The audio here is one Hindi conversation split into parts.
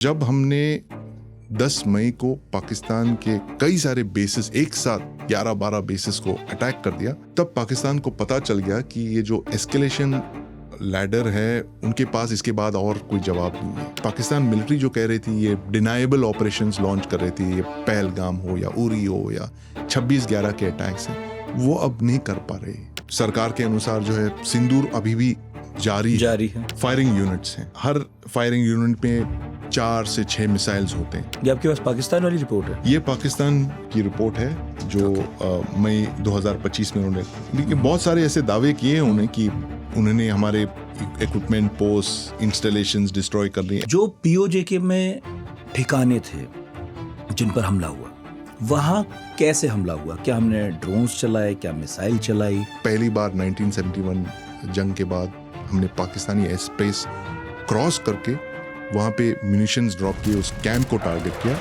जब हमने 10 मई को पाकिस्तान के कई सारे बेसिस एक साथ 11-12 बेसिस को अटैक कर दिया, तब पाकिस्तान को पता चल गया कि ये जो एस्केलेशन लैडर है उनके पास इसके बाद और कोई जवाब नहीं है। पाकिस्तान मिलिट्री जो कह रही थी ये डिनाइबल ऑपरेशंस लॉन्च कर रही थी, ये पहलगाम हो या उरी हो या 26/11 के अटैक्स हैं, वो अब नहीं कर पा रहे। सरकार के अनुसार जो है सिंदूर अभी भी जारी है। फायरिंग यूनिट्स हैं, हर फायरिंग यूनिट में 4 से 6 मिसाइल्स होते हैं। ये आपके पास पाकिस्तान वाली रिपोर्ट है? ये पाकिस्तान की रिपोर्ट है जो मई 2025 में उन्होंने बहुत सारे ऐसे दावे किए हैं उन्हें कि उन्होंने हमारे इक्विपमेंट, पोस्ट, इंस्टॉलेशंस डिस्ट्रॉय कर ली हैं। जो पीओजेके में ठिकाने थे जिन पर हमला हुआ, वहाँ कैसे हमला हुआ? क्या हमने ड्रोन्स चलाए, क्या मिसाइल चलाई? पहली बार 1971 जंग के बाद हमने पाकिस्तानी एयर स्पेस क्रॉस करके वहाँ पे म्यूनिशंस ड्रॉप किए, उस कैंप को टारगेट किया।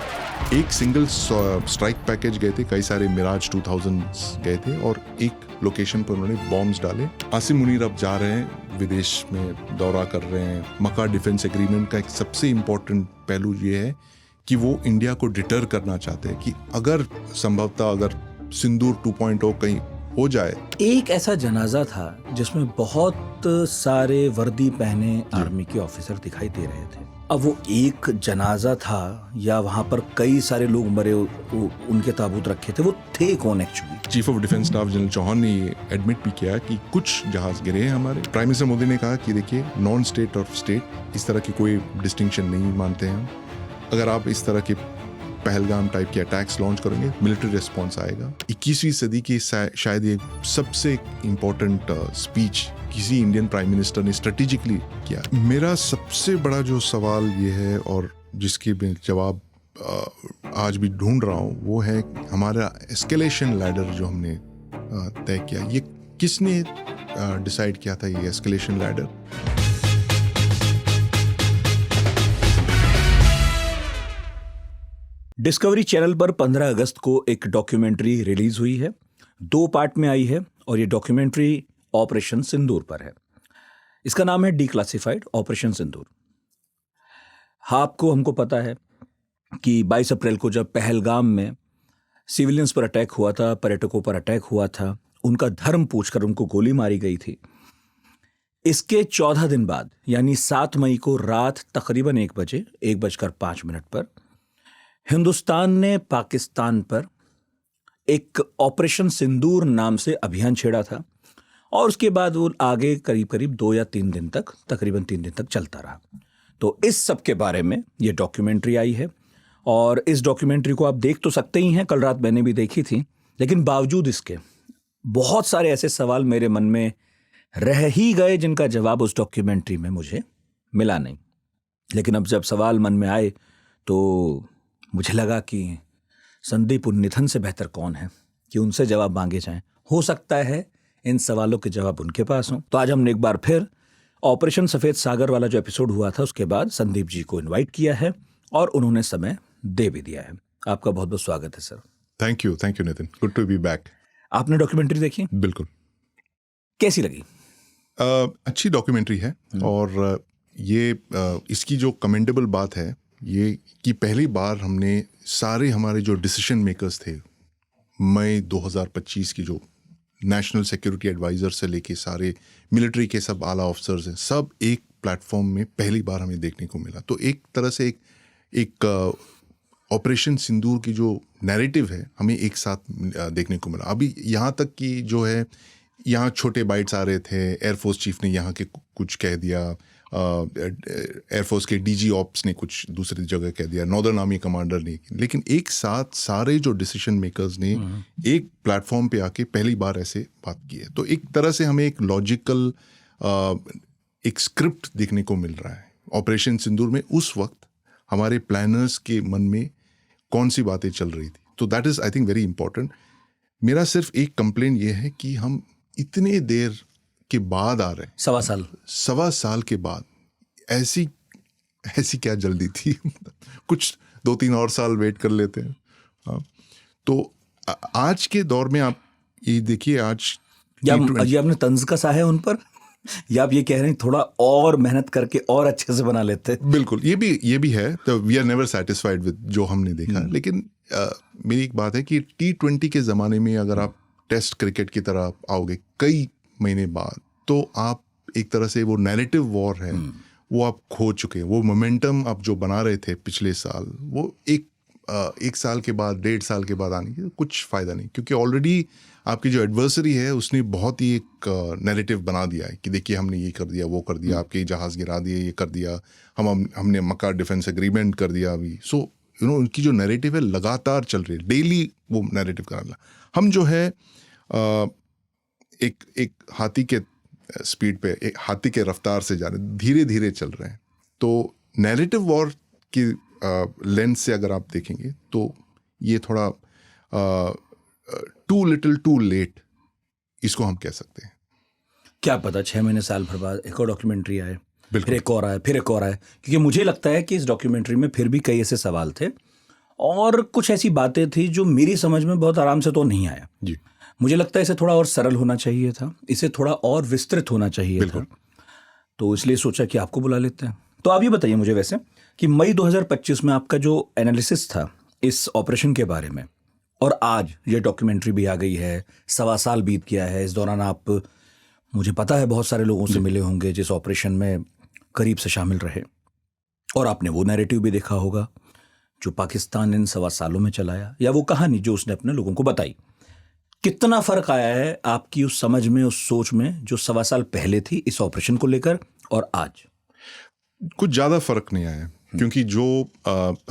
एक सिंगल स्ट्राइक पैकेज गए थे, कई सारे मिराज 2000 गए थे और एक लोकेशन पर उन्होंने बॉम्ब्स डाले। आसिम मुनीर अब जा रहे हैं, विदेश में दौरा कर रहे हैं। मक्का डिफेंस एग्रीमेंट का एक सबसे इम्पोर्टेंट पहलू ये है कि वो इंडिया को डिटर करना चाहते हैं कि अगर संभवतः अगर सिंदूर 2.0 कहीं हो जाए। एक ऐसा जनाजा था जिसमें बहुत सारे वर्दी पहने आर्मी के ऑफिसर दिखाई दे रहे थे। अब वो एक जनाजा था या वहां पर कई सारे लोग मरे, उनके ताबूत रखे थे, वो थे कौन actually? Chief of defence staff general Chauhan ने ये एडमिट भी किया कि कुछ जहाज गिरे हैं हमारे। प्राइम मिनिस्टर मोदी ने कहा कि देखिए, नॉन स्टेट और स्टेट इस तरह की कोई डिस्टिंक्शन नहीं मानते हैं हम। अगर आप इस तरह के पहलगाम टाइप के अटैक्स लॉन्च करेंगे, मिलिट्री रिस्पॉन्स आएगा। 21वीं सदी की शायद ये सबसे इम्पोर्टेंट स्पीच किसी इंडियन प्राइम मिनिस्टर ने स्ट्रेटेजिकली किया। मेरा सबसे बड़ा जो सवाल ये है और जिसके मैं जवाब आज भी ढूंढ रहा हूँ, वो है हमारा एस्केलेशन लैडर जो हमने तय किया, ये किसने डिसाइड किया था ये एस्केलेशन लैडर? डिस्कवरी चैनल पर 15 अगस्त को एक डॉक्यूमेंट्री रिलीज हुई है, 2 पार्ट में आई है और ये डॉक्यूमेंट्री ऑपरेशन सिंदूर पर है। इसका नाम है डिक्लासिफाइड ऑपरेशन सिंदूर। हाँ, आपको हमको पता है कि 22 अप्रैल को जब पहलगाम में सिविलियंस पर अटैक हुआ था, पर्यटकों पर अटैक हुआ था, उनका धर्म पूछकर उनको गोली मारी गई थी। इसके 14 दिन बाद यानी 7 मई को रात तकरीबन 1 बजे 1:05 पर हिंदुस्तान ने पाकिस्तान पर एक ऑपरेशन सिंदूर नाम से अभियान छेड़ा था और उसके बाद वो आगे करीब 2 या 3 दिन तक, तकरीबन 3 दिन तक चलता रहा। तो इस सब के बारे में ये डॉक्यूमेंट्री आई है और इस डॉक्यूमेंट्री को आप देख तो सकते ही हैं, कल रात मैंने भी देखी थी, लेकिन बावजूद इसके बहुत सारे ऐसे सवाल मेरे मन में रह ही गए जिनका जवाब उस डॉक्यूमेंट्री में मुझे मिला नहीं। लेकिन अब जब सवाल मन में आए तो मुझे लगा कि संदीप उन्निथन से बेहतर कौन है कि उनसे जवाब मांगे जाएं। हो सकता है इन सवालों के जवाब उनके पास हों। तो आज हमने एक बार फिर ऑपरेशन सफेद सागर वाला जो एपिसोड हुआ था उसके बाद संदीप जी को इनवाइट किया है और उन्होंने समय दे भी दिया है। आपका बहुत बहुत स्वागत है sir. Thank you Nitin, good to be back. आपने डॉक्यूमेंट्री देखी? बिल्कुल। कैसी लगी? अच्छी डॉक्यूमेंट्री है और ये इसकी जो कमेंडेबल बात है ये कि पहली बार हमने सारे हमारे जो डिसीजन मेकर्स थे, मई 2025 की जो नेशनल सिक्योरिटी एडवाइजर से लेके सारे मिलिट्री के सब आला ऑफिसर्स हैं, सब एक प्लेटफॉर्म में पहली बार हमें देखने को मिला। तो एक तरह से एक ऑपरेशन सिंदूर की जो नैरेटिव है हमें एक साथ देखने को मिला। अभी यहाँ तक कि जो है, यहाँ छोटे बाइट्स आ रहे थे, एयरफोर्स चीफ ने यहाँ के कुछ कह दिया, एयरफोर्स के डीजी ऑप्स ने कुछ दूसरी जगह कह दिया, नॉर्दर्न आर्मी कमांडर ने, लेकिन एक साथ सारे जो डिसीजन मेकर्स ने एक प्लेटफॉर्म पे आके पहली बार ऐसे बात की है। तो एक तरह से हमें एक लॉजिकल एक स्क्रिप्ट देखने को मिल रहा है। ऑपरेशन सिंदूर में उस वक्त हमारे प्लानर्स के मन में कौन सी बातें चल रही थी, तो that is I think very important. मेरा सिर्फ एक कंप्लेन ये है कि हम इतने देर के बाद आ रहे हैं, 1.25 साल के बाद, ऐसी क्या जल्दी थी? कुछ 2-3 और साल वेट कर लेते हैं। हाँ, तो आज के दौर में आप ये देखिए, आज ये आपने तंज कसा है उन पर। या आप ये कह रहे हैं थोड़ा और मेहनत करके और अच्छे से बना लेते? बिल्कुल, ये भी है। तो we are never satisfied with जो हमने देखा। लेकिन मेरी एक बात है कि T20 के ज़माने में अगर आप टेस्ट क्रिकेट की तरह आओगे कई महीने बाद, तो आप एक तरह से वो नैरेटिव वॉर है वो आप खो चुके हैं। वो मोमेंटम आप जो बना रहे थे पिछले साल, वो एक साल के बाद, 1.5 साल के बाद आने की कुछ फ़ायदा नहीं, क्योंकि ऑलरेडी आपकी जो एडवर्सरी है उसने बहुत ही एक नैरेटिव बना दिया है कि देखिए हमने ये कर दिया, वो कर दिया, आपके जहाज़ गिरा दिए, ये कर दिया, हमने मक्का डिफेंस एग्रीमेंट कर दिया अभी। सो उनकी जो नैरेटिव है लगातार चल रही है, डेली वो नैरेटिव कर। हम जो है एक हाथी के स्पीड पे, एक हाथी के रफ्तार से जा रहे, धीरे धीरे चल रहे हैं। तो नैरेटिव वॉर की लेंस से अगर आप देखेंगे तो ये थोड़ा टू लिटिल टू लेट इसको हम कह सकते हैं। क्या पता 6 महीने साल भर बाद एक और डॉक्यूमेंट्री आए, फिर एक और आए, फिर एक और आए, क्योंकि मुझे लगता है कि इस डॉक्यूमेंट्री में फिर भी कई ऐसे सवाल थे और कुछ ऐसी बातें थी जो मेरी समझ में बहुत आराम से तो नहीं आया जी। मुझे लगता है इसे थोड़ा और सरल होना चाहिए था, इसे थोड़ा और विस्तृत होना चाहिए था, तो इसलिए सोचा कि आपको बुला लेते हैं। तो आप ये बताइए मुझे वैसे कि मई 2025 में आपका जो एनालिसिस था इस ऑपरेशन के बारे में, और आज ये डॉक्यूमेंट्री भी आ गई है, 1.25 साल बीत गया है, इस दौरान आप, मुझे पता है, बहुत सारे लोगों से मिले होंगे जिस ऑपरेशन में करीब से शामिल रहे, और आपने वो नैरेटिव भी देखा होगा जो पाकिस्तान इन 1.25 सालों में चलाया, या वो कहानी जो उसने अपने लोगों को बताई। कितना फर्क आया है आपकी उस समझ में, उस सोच में जो 1.25 साल पहले थी इस ऑपरेशन को लेकर और आज? कुछ ज़्यादा फर्क नहीं आया, क्योंकि जो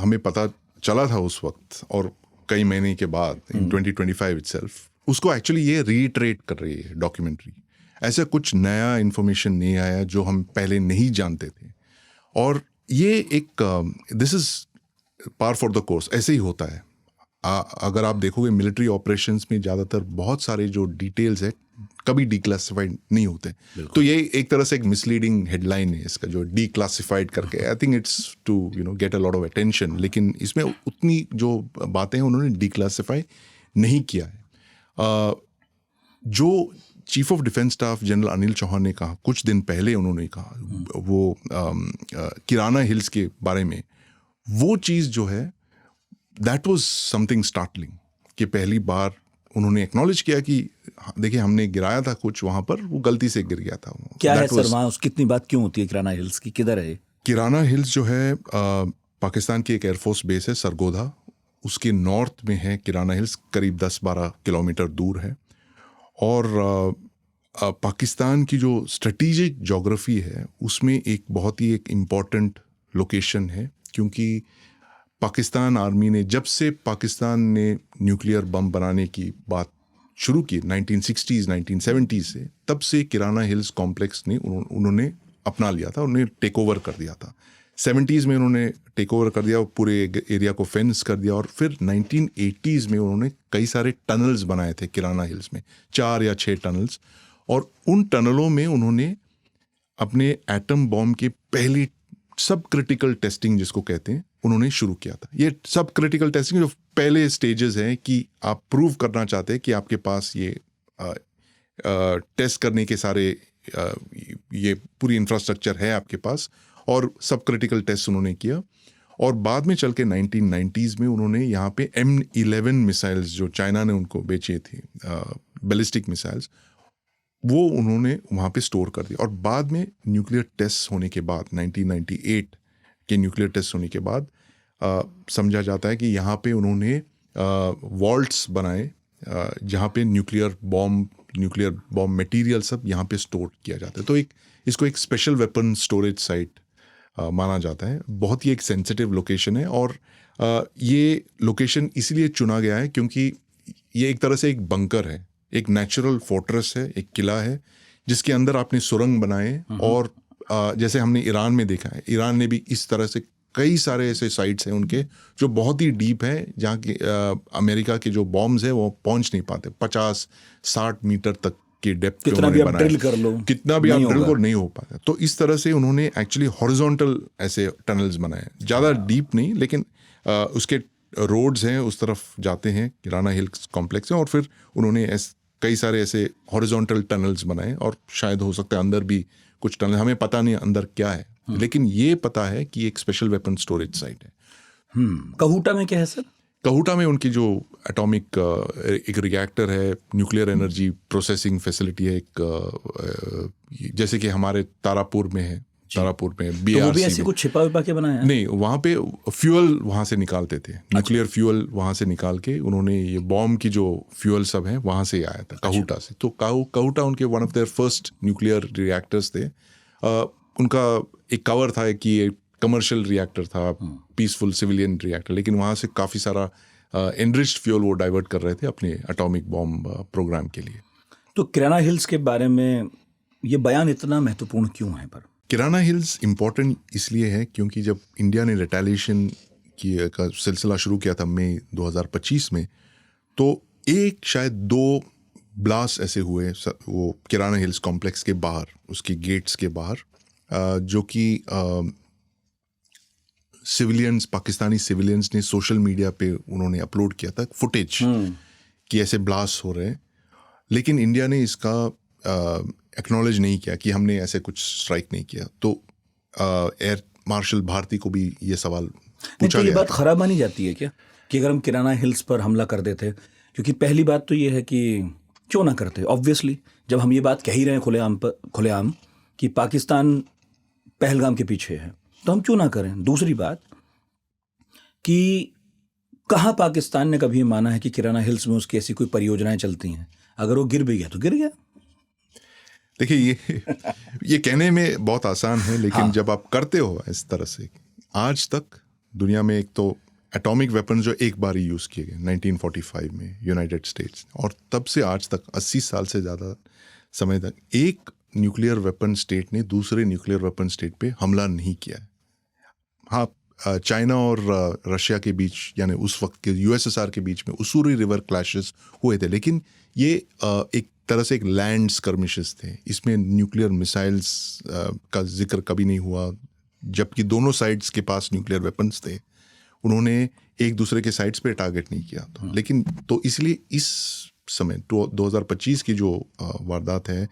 हमें पता चला था उस वक्त और कई महीने के बाद इन 2025 इटसेल्फ, उसको एक्चुअली ये रीट्रेट कर रही है डॉक्यूमेंट्री। ऐसा कुछ नया इन्फॉर्मेशन नहीं आया जो हम पहले नहीं जानते थे, और ये एक this is par for the course, ऐसे ही होता है। अगर आप देखोगे मिलिट्री ऑपरेशंस में ज़्यादातर बहुत सारे जो डिटेल्स है कभी डिक्लासिफाइड नहीं होते, तो ये एक तरह से एक मिसलीडिंग हेडलाइन है इसका, जो डिक्लासिफाइड करके। I think it's to get a lot of attention, लेकिन इसमें उतनी जो बातें हैं उन्होंने डिक्लासिफाई नहीं किया है। जो chief of defence staff general Anil Chauhan ने कहा कुछ दिन पहले, उन्होंने कहा वो किराना हिल्स के बारे में, वो चीज़ जो है दैट वाज समथिंग स्टार्टलिंग, कि पहली बार उन्होंने एक्नॉलेज किया कि देखिए हमने गिराया था कुछ वहां पर, वो गलती से गिर गया था। क्या है सर वहाँ उसकी इतनी बात क्यों होती है किराना हिल्स की, किधर है? किराना हिल्स जो है पाकिस्तान की एक एयरफोर्स बेस है सरगोधा, उसके नॉर्थ में है किराना हिल्स, करीब 10-12 किलोमीटर दूर है। और पाकिस्तान की जो स्ट्रेटेजिक जोग्राफी है उसमें एक बहुत ही एक इम्पॉर्टेंट लोकेशन है, क्योंकि पाकिस्तान आर्मी ने, जब से पाकिस्तान ने न्यूक्लियर बम बनाने की बात शुरू की 1960s 1970s से, तब से किराना हिल्स कॉम्प्लेक्स ने उन्होंने अपना लिया था, उन्होंने टेक ओवर कर दिया था। 70s में उन्होंने टेक ओवर कर दिया, पूरे एरिया को फेंस कर दिया, और फिर 1980s में उन्होंने कई सारे टनल्स बनाए थे किराना हिल्स में, 4 या 6 टनल्स, और उन टनलों में उन्होंने अपने एटम बॉम्ब के पहली सब क्रिटिकल टेस्टिंग जिसको कहते हैं उन्होंने शुरू किया था। ये सब क्रिटिकल टेस्टिंग जो पहले स्टेजेस हैं कि आप प्रूव करना चाहते हैं कि आपके पास ये टेस्ट करने के सारे ये पूरी इंफ्रास्ट्रक्चर है आपके पास, और सब क्रिटिकल टेस्ट उन्होंने किया। और बाद में चल के 1990s में उन्होंने यहाँ पे M11 मिसाइल्स जो चाइना ने उनको बेचे थे, बैलिस्टिक मिसाइल्स, वो उन्होंने वहाँ पे स्टोर कर दिया। और बाद में न्यूक्लियर टेस्ट होने के बाद, 1998 के न्यूक्लियर टेस्ट होने के बाद समझा जाता है कि यहाँ पे उन्होंने वॉल्ट्स बनाए जहाँ पे न्यूक्लियर बॉम्ब मटेरियल सब यहाँ पे स्टोर किया जाता है। तो इसको एक स्पेशल वेपन स्टोरेज साइट माना जाता है। बहुत ही एक सेंसिटिव लोकेशन है, और ये लोकेशन इसलिए चुना गया है क्योंकि ये एक तरह से एक बंकर है, एक नेचुरल फोर्ट्रेस है, एक किला है जिसके अंदर आपने सुरंग बनाए। और जैसे हमने ईरान में देखा है, ईरान ने भी इस तरह से कई सारे ऐसे साइट्स हैं उनके जो बहुत ही डीप है, जहाँ की अमेरिका के जो बॉम्ब्स है वो पहुंच नहीं पाते, 50-60 मीटर तक की डेप्थ पे उन्होंने बनाया, कितना भी आप ड्रिल कर नहीं हो पाता। तो इस तरह से उन्होंने एक्चुअली हॉरिजॉन्टल ऐसे टनल्स बनाए, ज़्यादा डीप नहीं, लेकिन उसके रोड्स हैं उस तरफ जाते हैं किराना हिल्स कॉम्प्लेक्स में, और फिर उन्होंने कई सारे ऐसे हॉरिजॉन्टल टनल्स बनाए और शायद हो सकता है अंदर भी कुछ टनल, हमें पता नहीं अंदर क्या है, लेकिन ये पता है कि एक स्पेशल वेपन स्टोरेज साइट है। कहूटा में क्या है सर? कहूटा में उनकी जो एटॉमिक एक रिएक्टर है, न्यूक्लियर एनर्जी प्रोसेसिंग फैसिलिटी है, एक जैसे कि हमारे तारापुर में है, तारापुर में तो वो भी ऐसे BRC कुछ छिपा विपा के बनाया है? नहीं, वहाँ पे फ्यूल वहाँ से निकालते थे, न्यूक्लियर फ्यूल वहाँ से निकाल के उन्होंने ये बॉम्ब की जो फ्यूल सब है वहाँ से आया था, कहूटा से। तो कहूटा उनके one of their first nuclear reactors थे। उनका एक कवर था कि ये कमर्शियल रिएक्टर था, पीसफुल सिविलियन रिएक्टर, लेकिन वहाँ से काफ़ी सारा एनरिच्ड फ्यूल वो डाइवर्ट कर रहे थे अपने एटॉमिक बॉम्ब प्रोग्राम के लिए। तो किराना हिल्स के बारे में ये बयान इतना महत्वपूर्ण क्यों है पर? किराना हिल्स इम्पोर्टेंट इसलिए है क्योंकि जब इंडिया ने रिटेलिएशन का सिलसिला शुरू किया था मई 2025 में, तो एक शायद 2 ब्लास्ट ऐसे हुए वो किराना हिल्स कॉम्प्लेक्स के बाहर, उसके गेट्स के बाहर, जो कि सिविलियंस, पाकिस्तानी सिविलियंस ने सोशल मीडिया पे उन्होंने अपलोड किया था फुटेज कि ऐसे ब्लास्ट हो रहे हैं, लेकिन इंडिया ने इसका एक्नॉलेज नहीं किया कि हमने ऐसे कुछ स्ट्राइक नहीं किया। तो एयर मार्शल भारती को भी ये सवाल पूछा गया। ये गया बात खराब मानी जाती है क्या कि अगर हम किराना हिल्स पर हमला कर देते? क्योंकि पहली बात तो ये है कि क्यों ना करते, ऑब्वियसली जब हम ये बात कह ही रहे हैं खुलेआम कि पाकिस्तान पहलगाम के पीछे है, तो हम क्यों ना करें। दूसरी बात कि कहाँ पाकिस्तान ने कभी माना है कि किराना हिल्स में उसकी ऐसी कोई परियोजनाएं चलती हैं? अगर वो गिर भी गया तो गिर गया। देखिए, ये कहने में बहुत आसान है, लेकिन जब आप करते हो इस तरह से, आज तक दुनिया में एक तो एटॉमिक वेपन जो एक बार ही यूज़ किए गए 1945 में यूनाइटेड स्टेट्स, और तब से आज तक 80 साल से ज़्यादा समय तक एक न्यूक्लियर वेपन स्टेट ने दूसरे न्यूक्लियर वेपन स्टेट पे हमला नहीं किया है। हाँ, चाइना और रशिया के बीच, यानी उस वक्त के USSR के बीच में उसूरी रिवर क्लैशेस हुए थे, लेकिन ये एक तरह से एक लैंड स्कर्मिशेस थे। इसमें न्यूक्लियर मिसाइल्स का जिक्र कभी नहीं हुआ, जबकि दोनों साइड्स के पास न्यूक्लियर वेपन्स थे। उन्होंने एक दूसरे के साइड्स पे टारगेट नहीं किया था। लेकिन तो इसलिए इस समय 2025 की जो वारदात है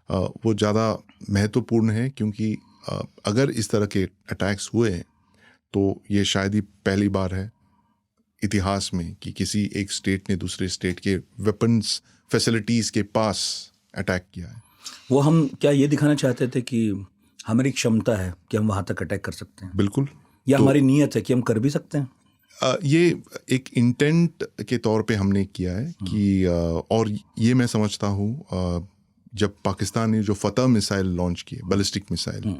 वो ज़्यादा महत्वपूर्ण है, क्योंकि अगर इस तरह के अटैक्स हुए हैं तो ये शायद ही पहली बार है इतिहास में कि किसी एक स्टेट ने दूसरे स्टेट के वेपन्स फैसिलिटीज़ के पास अटैक किया है। वो हम क्या ये दिखाना चाहते थे कि हमारी क्षमता है कि हम वहाँ तक अटैक कर सकते हैं? बिल्कुल। या हमारी नीयत है कि हम कर भी सकते हैं? ये एक इंटेंट के तौर पे हमने किया है कि और ये मैं समझता हूँ जब पाकिस्तान ने जो फतह मिसाइल लॉन्च की, बैलिस्टिक मिसाइल,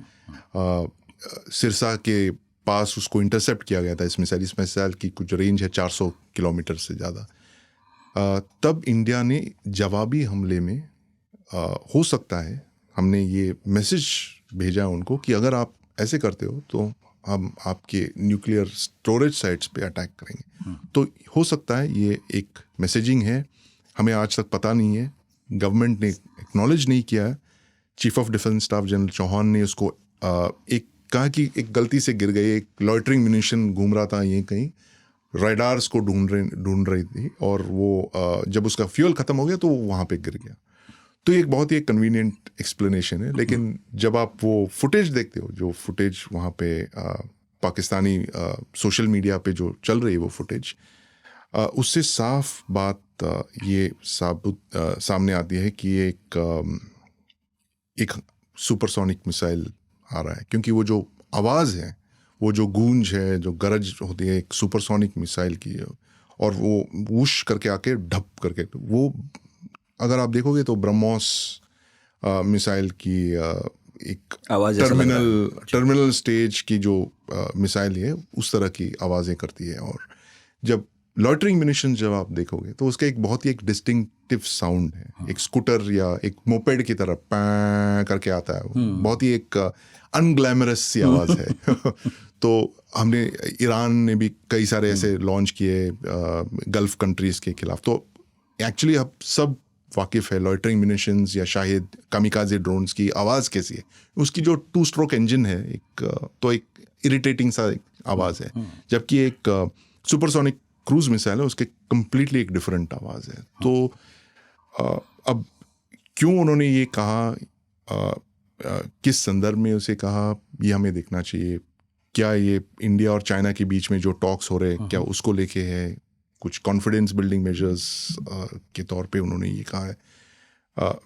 सिरसा के पास उसको इंटरसेप्ट किया गया था। इस मिसाइल की कुछ रेंज है 400 किलोमीटर से ज़्यादा। तब इंडिया ने जवाबी हमले में हो सकता है हमने ये मैसेज भेजा उनको कि अगर आप ऐसे करते हो तो हम आपके न्यूक्लियर स्टोरेज साइट्स पे अटैक करेंगे। तो हो सकता है ये एक मैसेजिंग है, हमें आज तक पता नहीं है, गवर्नमेंट ने एक्नॉलेज नहीं किया है। Chief of defence staff general Chauhan ने उसको एक कहा कि एक गलती से गिर गई, एक लॉइटरिंग म्यूनिशन घूम रहा था ये कहीं, राडार्स को ढूंढ रही थी, और वो जब उसका फ्यूल ख़त्म हो गया तो वो वहाँ पे गिर गया। तो एक बहुत ही कन्वीनियंट एक्सप्लेनेशन है, लेकिन जब आप वो फुटेज देखते हो, जो फुटेज वहाँ पे पाकिस्तानी सोशल मीडिया पे जो चल रही है वो फुटेज, उससे साफ बात ये सामने आती है कि एक सुपरसोनिक मिसाइल आ रहा है, क्योंकि वो जो आवाज़ है, वो जो गूंज है, जो गरज होती है एक सुपरसोनिक मिसाइल की, और वो वूश करके आके ढप करके, वो अगर आप देखोगे तो ब्रह्मोस मिसाइल की एक टर्मिनल स्टेज की जो मिसाइल है उस तरह की आवाज़ें करती है। और जब लॉइटरिंग म्यूनिशन जब आप देखोगे तो उसका एक बहुत ही एक डिस्टिंक्टिव साउंड है, एक स्कूटर या एक मोपेड की तरह पैं करके आता है, बहुत ही एक अनग्लैमरस सी आवाज़ है। तो हमने, ईरान ने भी कई सारे ऐसे लॉन्च किए गल्फ कंट्रीज़ के खिलाफ। तो एक्चुअली अब सब वाकिफ़ है लॉइटरिंग म्यूनिशंस या शायद कामिकाजे ड्रोन्स की आवाज़ कैसी है। उसकी जो 2 स्ट्रोक इंजन है, तो एक इरिटेटिंग सा आवाज़ है, जबकि एक सुपरसोनिक क्रूज मिसाइल है, उसके कम्प्लीटली एक डिफरेंट आवाज़ है। तो अब क्यों उन्होंने ये कहा, किस संदर्भ में उसे कहा, ये हमें देखना चाहिए। क्या ये इंडिया और चाइना के बीच में जो टॉक्स हो रहे हैं क्या उसको लेके है, कुछ कॉन्फिडेंस बिल्डिंग मेजर्स के तौर पे उन्होंने ये कहा है,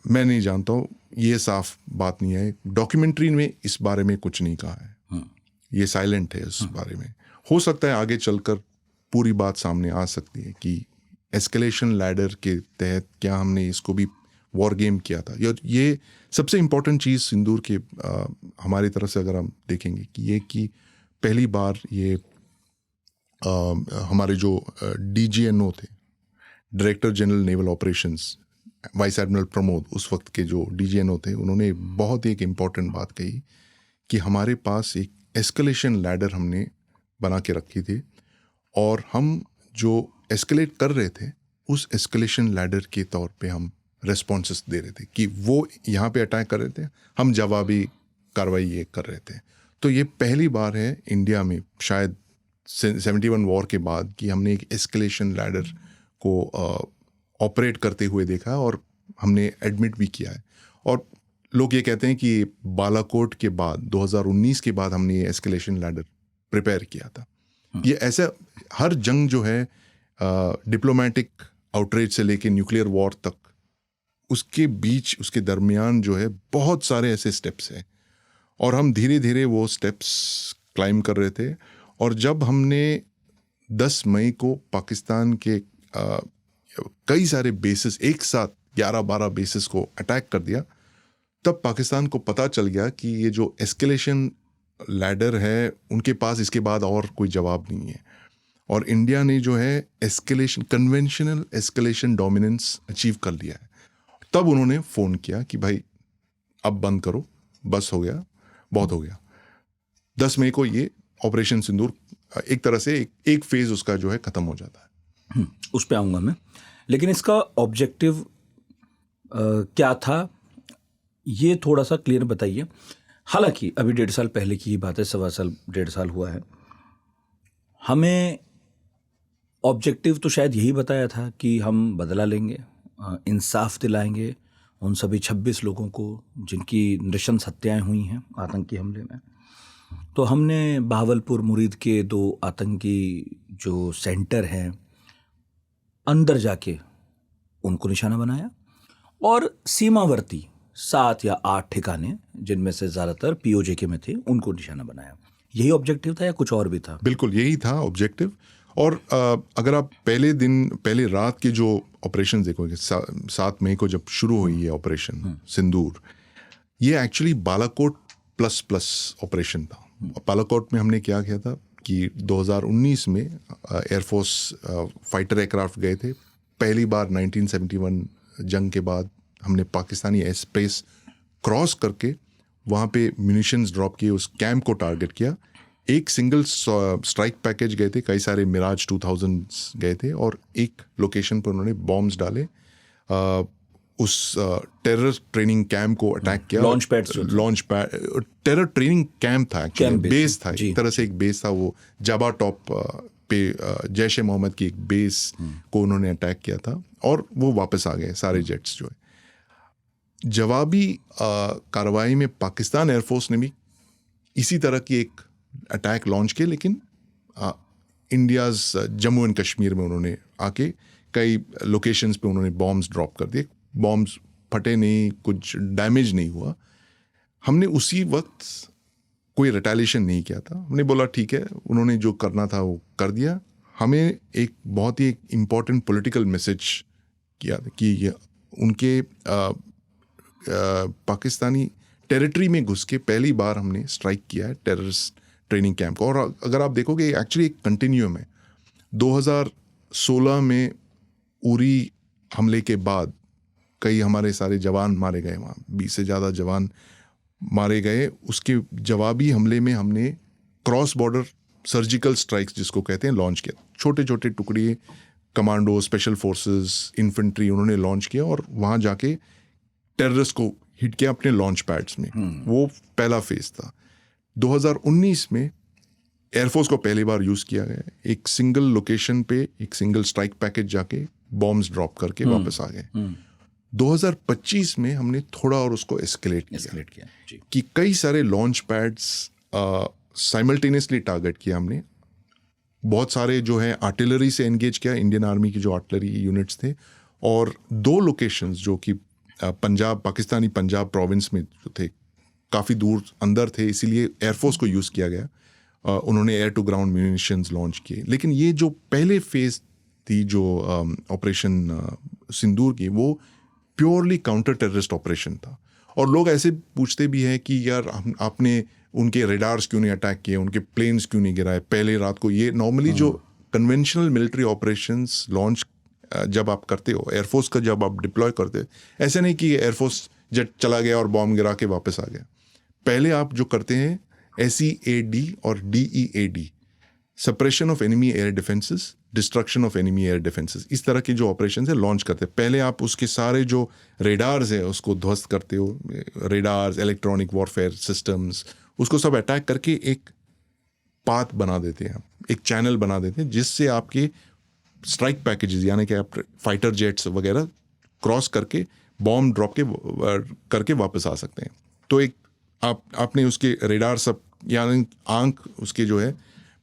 मैं नहीं जानता हूँ, ये साफ बात नहीं है। डॉक्यूमेंट्री में इस बारे में कुछ नहीं कहा है, ये साइलेंट है इस बारे में। हो सकता है आगे चलकर पूरी बात सामने आ सकती है कि एस्केलेशन लैडर के तहत क्या हमने इसको भी वॉर गेम किया था। ये सबसे इम्पोर्टेंट चीज़ सिंदूर के हमारी तरफ से अगर हम देखेंगे कि पहली बार ये हमारे जो DGNO थे, director general naval operations, vice admiral Pramod, उस वक्त के जो DGNO थे, उन्होंने बहुत एक इम्पॉर्टेंट बात कही कि हमारे पास एक एस्केलेशन लैडर हमने बना के रखी थी और हम जो एस्केलेट कर रहे थे उस एस्केलेशन लैडर के तौर पे हम रेस्पॉन्सेस दे रहे थे कि वो यहाँ पे अटैक कर रहे थे, हम जवाबी कार्रवाई ये कर रहे थे। तो ये पहली बार है इंडिया में शायद 71 वॉर के बाद कि हमने एक एस्केलेशन लैडर को ऑपरेट करते हुए देखा और हमने एडमिट भी किया है। और लोग ये कहते हैं कि बालाकोट के बाद 2019 के बाद हमने ये एस्केलेशन लैडर प्रिपेयर किया था। ये ऐसा हर जंग जो है डिप्लोमेटिक आउटरीच से लेके न्यूक्लियर वॉर तक, उसके बीच उसके दरमियान जो है बहुत सारे ऐसे स्टेप्स हैं और हम धीरे धीरे वो स्टेप्स क्लाइम कर रहे थे। और जब हमने 10 मई को पाकिस्तान के कई सारे बेसिस एक साथ 11-12 बेसिस को अटैक कर दिया, तब पाकिस्तान को पता चल गया कि ये जो एस्केलेशन लैडर है उनके पास इसके बाद और कोई जवाब नहीं है। और इंडिया ने जो है escalation, conventional escalation dominance achieve कर लिया है। तब उन्होंने फ़ोन किया कि भाई अब बंद करो, बस हो गया, बहुत हो गया। 10 मई को ये ऑपरेशन सिंदूर एक तरह से एक फेज उसका जो है ख़त्म हो जाता है। उस पर आऊँगा मैं, लेकिन इसका ऑब्जेक्टिव क्या था ये थोड़ा सा क्लियर बताइए। हालांकि अभी 1.5 साल पहले की बात है, 1.25 साल 1.5 साल हुआ है। हमें ऑब्जेक्टिव तो शायद यही बताया था कि हम बदला लेंगे, इंसाफ दिलाएंगे उन सभी 26 लोगों को जिनकी नृशंस हत्याएं हुई हैं आतंकी हमले में। तो हमने बहावलपुर मुरीद के 2 आतंकी जो सेंटर हैं अंदर जाके उनको निशाना बनाया और सीमावर्ती 7 या 8 ठिकाने जिनमें से ज़्यादातर POJ में थे उनको निशाना बनाया। यही ऑब्जेक्टिव था या कुछ और भी था? बिल्कुल यही था ऑब्जेक्टिव। और अगर आप पहले रात के जो ऑपरेशन देखोगे, 7 मई को जब शुरू हुई है ऑपरेशन सिंदूर, ये एक्चुअली बालाकोट प्लस ऑपरेशन था। बालाकोट में हमने क्या किया था कि 2019 में एयरफोर्स फाइटर एयरक्राफ्ट गए थे। पहली बार 1971 जंग के बाद हमने पाकिस्तानी एयर स्पेस क्रॉस करके वहाँ पे म्यूनिशंस ड्रॉप किए, उस कैंप को टारगेट किया। एक सिंगल स्ट्राइक पैकेज गए थे, कई सारे मिराज 2000 गए थे और एक लोकेशन पर उन्होंने बॉम्ब्स डाले, उस टेरर ट्रेनिंग कैंप को अटैक किया। Launch pad terror training camp था, एक्चुअली बेस था, एक तरह से एक बेस था। वो जाबा टॉप पे जैश ए मोहम्मद की एक बेस को उन्होंने अटैक किया था और वो वापस आ गए सारे जेट्स जो है। जवाबी कार्रवाई में पाकिस्तान एयरफोर्स ने भी इसी तरह की एक अटैक लॉन्च किया, लेकिन इंडियाज़ जम्मू एंड कश्मीर में उन्होंने आके कई लोकेशंस पे उन्होंने बॉम्ब्स ड्रॉप कर दिए। बॉम्ब्स फटे नहीं, कुछ डैमेज नहीं हुआ। हमने उसी वक्त कोई रिटेलिएशन नहीं किया था। हमने बोला ठीक है, उन्होंने जो करना था वो कर दिया। हमें एक बहुत ही इम्पॉर्टेंट पॉलिटिकल मैसेज किया कि ये उनके पाकिस्तानी टेरिटरी में घुस के पहली बार हमने स्ट्राइक किया है टेररिस्ट ट्रेनिंग कैंप को। और अगर आप देखोगे एक्चुअली एक कंटिन्यूम है। 2016 में उरी हमले के बाद कई हमारे सारे जवान मारे गए, वहाँ 20 से ज़्यादा जवान मारे गए। उसके जवाबी हमले में हमने क्रॉस बॉर्डर सर्जिकल स्ट्राइक्स जिसको कहते हैं लॉन्च किया। छोटे छोटे टुकड़े, कमांडो, स्पेशल फोर्सेस, इन्फेंट्री उन्होंने लॉन्च किया और वहाँ जाके टेररिस्ट को हिट किया अपने लॉन्च पैड्स में। वो पहला फेज था। 2019 में एयरफोर्स को पहली बार यूज़ किया गया। एक सिंगल लोकेशन पे एक सिंगल स्ट्राइक पैकेज जाके बॉम्ब्स ड्रॉप करके वापस आ गए। 2025 में हमने थोड़ा और उसको एस्केलेट किया जी। कि कई सारे लॉन्च पैड्स साइमल्टेनियसली टारगेट किया हमने। बहुत सारे जो है आर्टिलरी से एंगेज किया, इंडियन आर्मी की जो आर्टिलरी यूनिट्स थे, और 2 लोकेशंस जो कि पाकिस्तानी पंजाब प्रोविंस में जो थे, काफ़ी दूर अंदर थे, इसीलिए एयरफोर्स को यूज़ किया गया। उन्होंने air to ground munitions launch किए। लेकिन ये जो पहले फेज थी जो ऑपरेशन सिंदूर की, वो प्योरली काउंटर टेररिस्ट ऑपरेशन था। और लोग ऐसे पूछते भी हैं कि यार आपने उनके रेडार्स क्यों नहीं अटैक किए, उनके प्लेन्स क्यों नहीं गिराए पहले रात को। ये नॉर्मली जो कन्वेंशनल मिलिट्री ऑपरेशंस लॉन्च जब आप करते हो, एयरफोर्स का जब आप डिप्लॉय करते हो, ऐसे नहीं कि एयरफोर्स जेट चला गया और बॉम्ब गिरा के वापस आ गया। पहले आप जो करते हैं SEAD और DEAD, suppression of enemy air defences, destruction of enemy air defences, इस तरह की जो ऑपरेशन है लॉन्च करते हैं। पहले आप उसके सारे जो रेडार्स है उसको ध्वस्त करते हो, रेडार्स, इलेक्ट्रॉनिक वॉरफेयर सिस्टम्स, उसको सब अटैक करके एक पाथ बना देते हैं, एक चैनल बना देते हैं, जिससे आपके स्ट्राइक पैकेजेस यानी कि आप फाइटर जेट्स वगैरह क्रॉस करके बॉम्ब ड्रॉप करके वापस आ सकते हैं। तो एक आपने उसके रेडार सब यानी आंख उसके जो है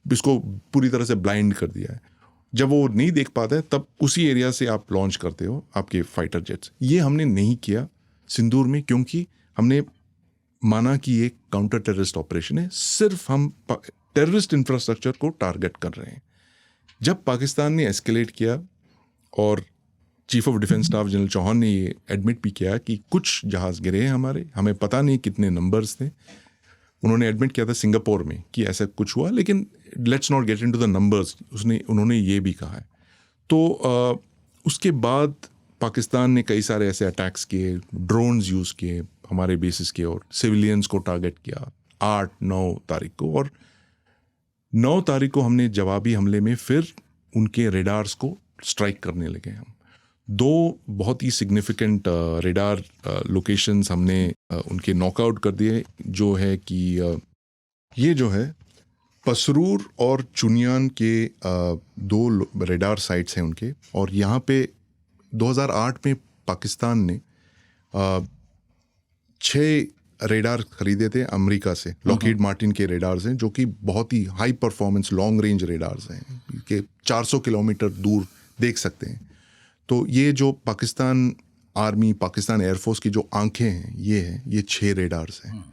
इसको पूरी तरह से ब्लाइंड कर दिया है। जब वो नहीं देख पाता है तब उसी एरिया से आप लॉन्च करते हो आपके फाइटर जेट्स। ये हमने नहीं किया सिंदूर में, क्योंकि हमने माना कि ये काउंटर टेररिस्ट ऑपरेशन है, सिर्फ हम टेररिस्ट इंफ्रास्ट्रक्चर को टारगेट कर रहे हैं। जब पाकिस्तान ने एस्केलेट किया और chief of defence staff general Chauhan ने ये एडमिट भी किया कि कुछ जहाज़ गिरे हैं हमारे, हमें पता नहीं कितने नंबर्स थे। उन्होंने एडमिट किया था सिंगापुर में कि ऐसा कुछ हुआ, लेकिन let's not get into the numbers, उन्होंने ये भी कहा है। तो उसके बाद पाकिस्तान ने कई सारे ऐसे अटैक्स किए, ड्रोन्स यूज़ किए हमारे बेसिस के, और सिविलियंस को टारगेट किया 8-9 तारीख को। और 9 तारीख को हमने जवाबी हमले में फिर उनके रेडार्स को स्ट्राइक करने लगे हम। 2 बहुत ही सिग्निफिकेंट रेडार लोकेशंस हमने उनके नॉकआउट कर दिए, जो है कि ये जो है पसरूर और चुनियान के 2 रेडार साइट्स हैं उनके। और यहाँ पे 2008 में पाकिस्तान ने 6 रेडार खरीदे थे अमेरिका से, लॉकहीड मार्टिन के रेडार्स हैं, जो कि बहुत ही high performance long range radars हैं कि 400 किलोमीटर दूर देख सकते हैं। तो ये जो पाकिस्तान आर्मी, पाकिस्तान एयरफोर्स की जो आंखें हैं, ये 6 रेडार्स हैं।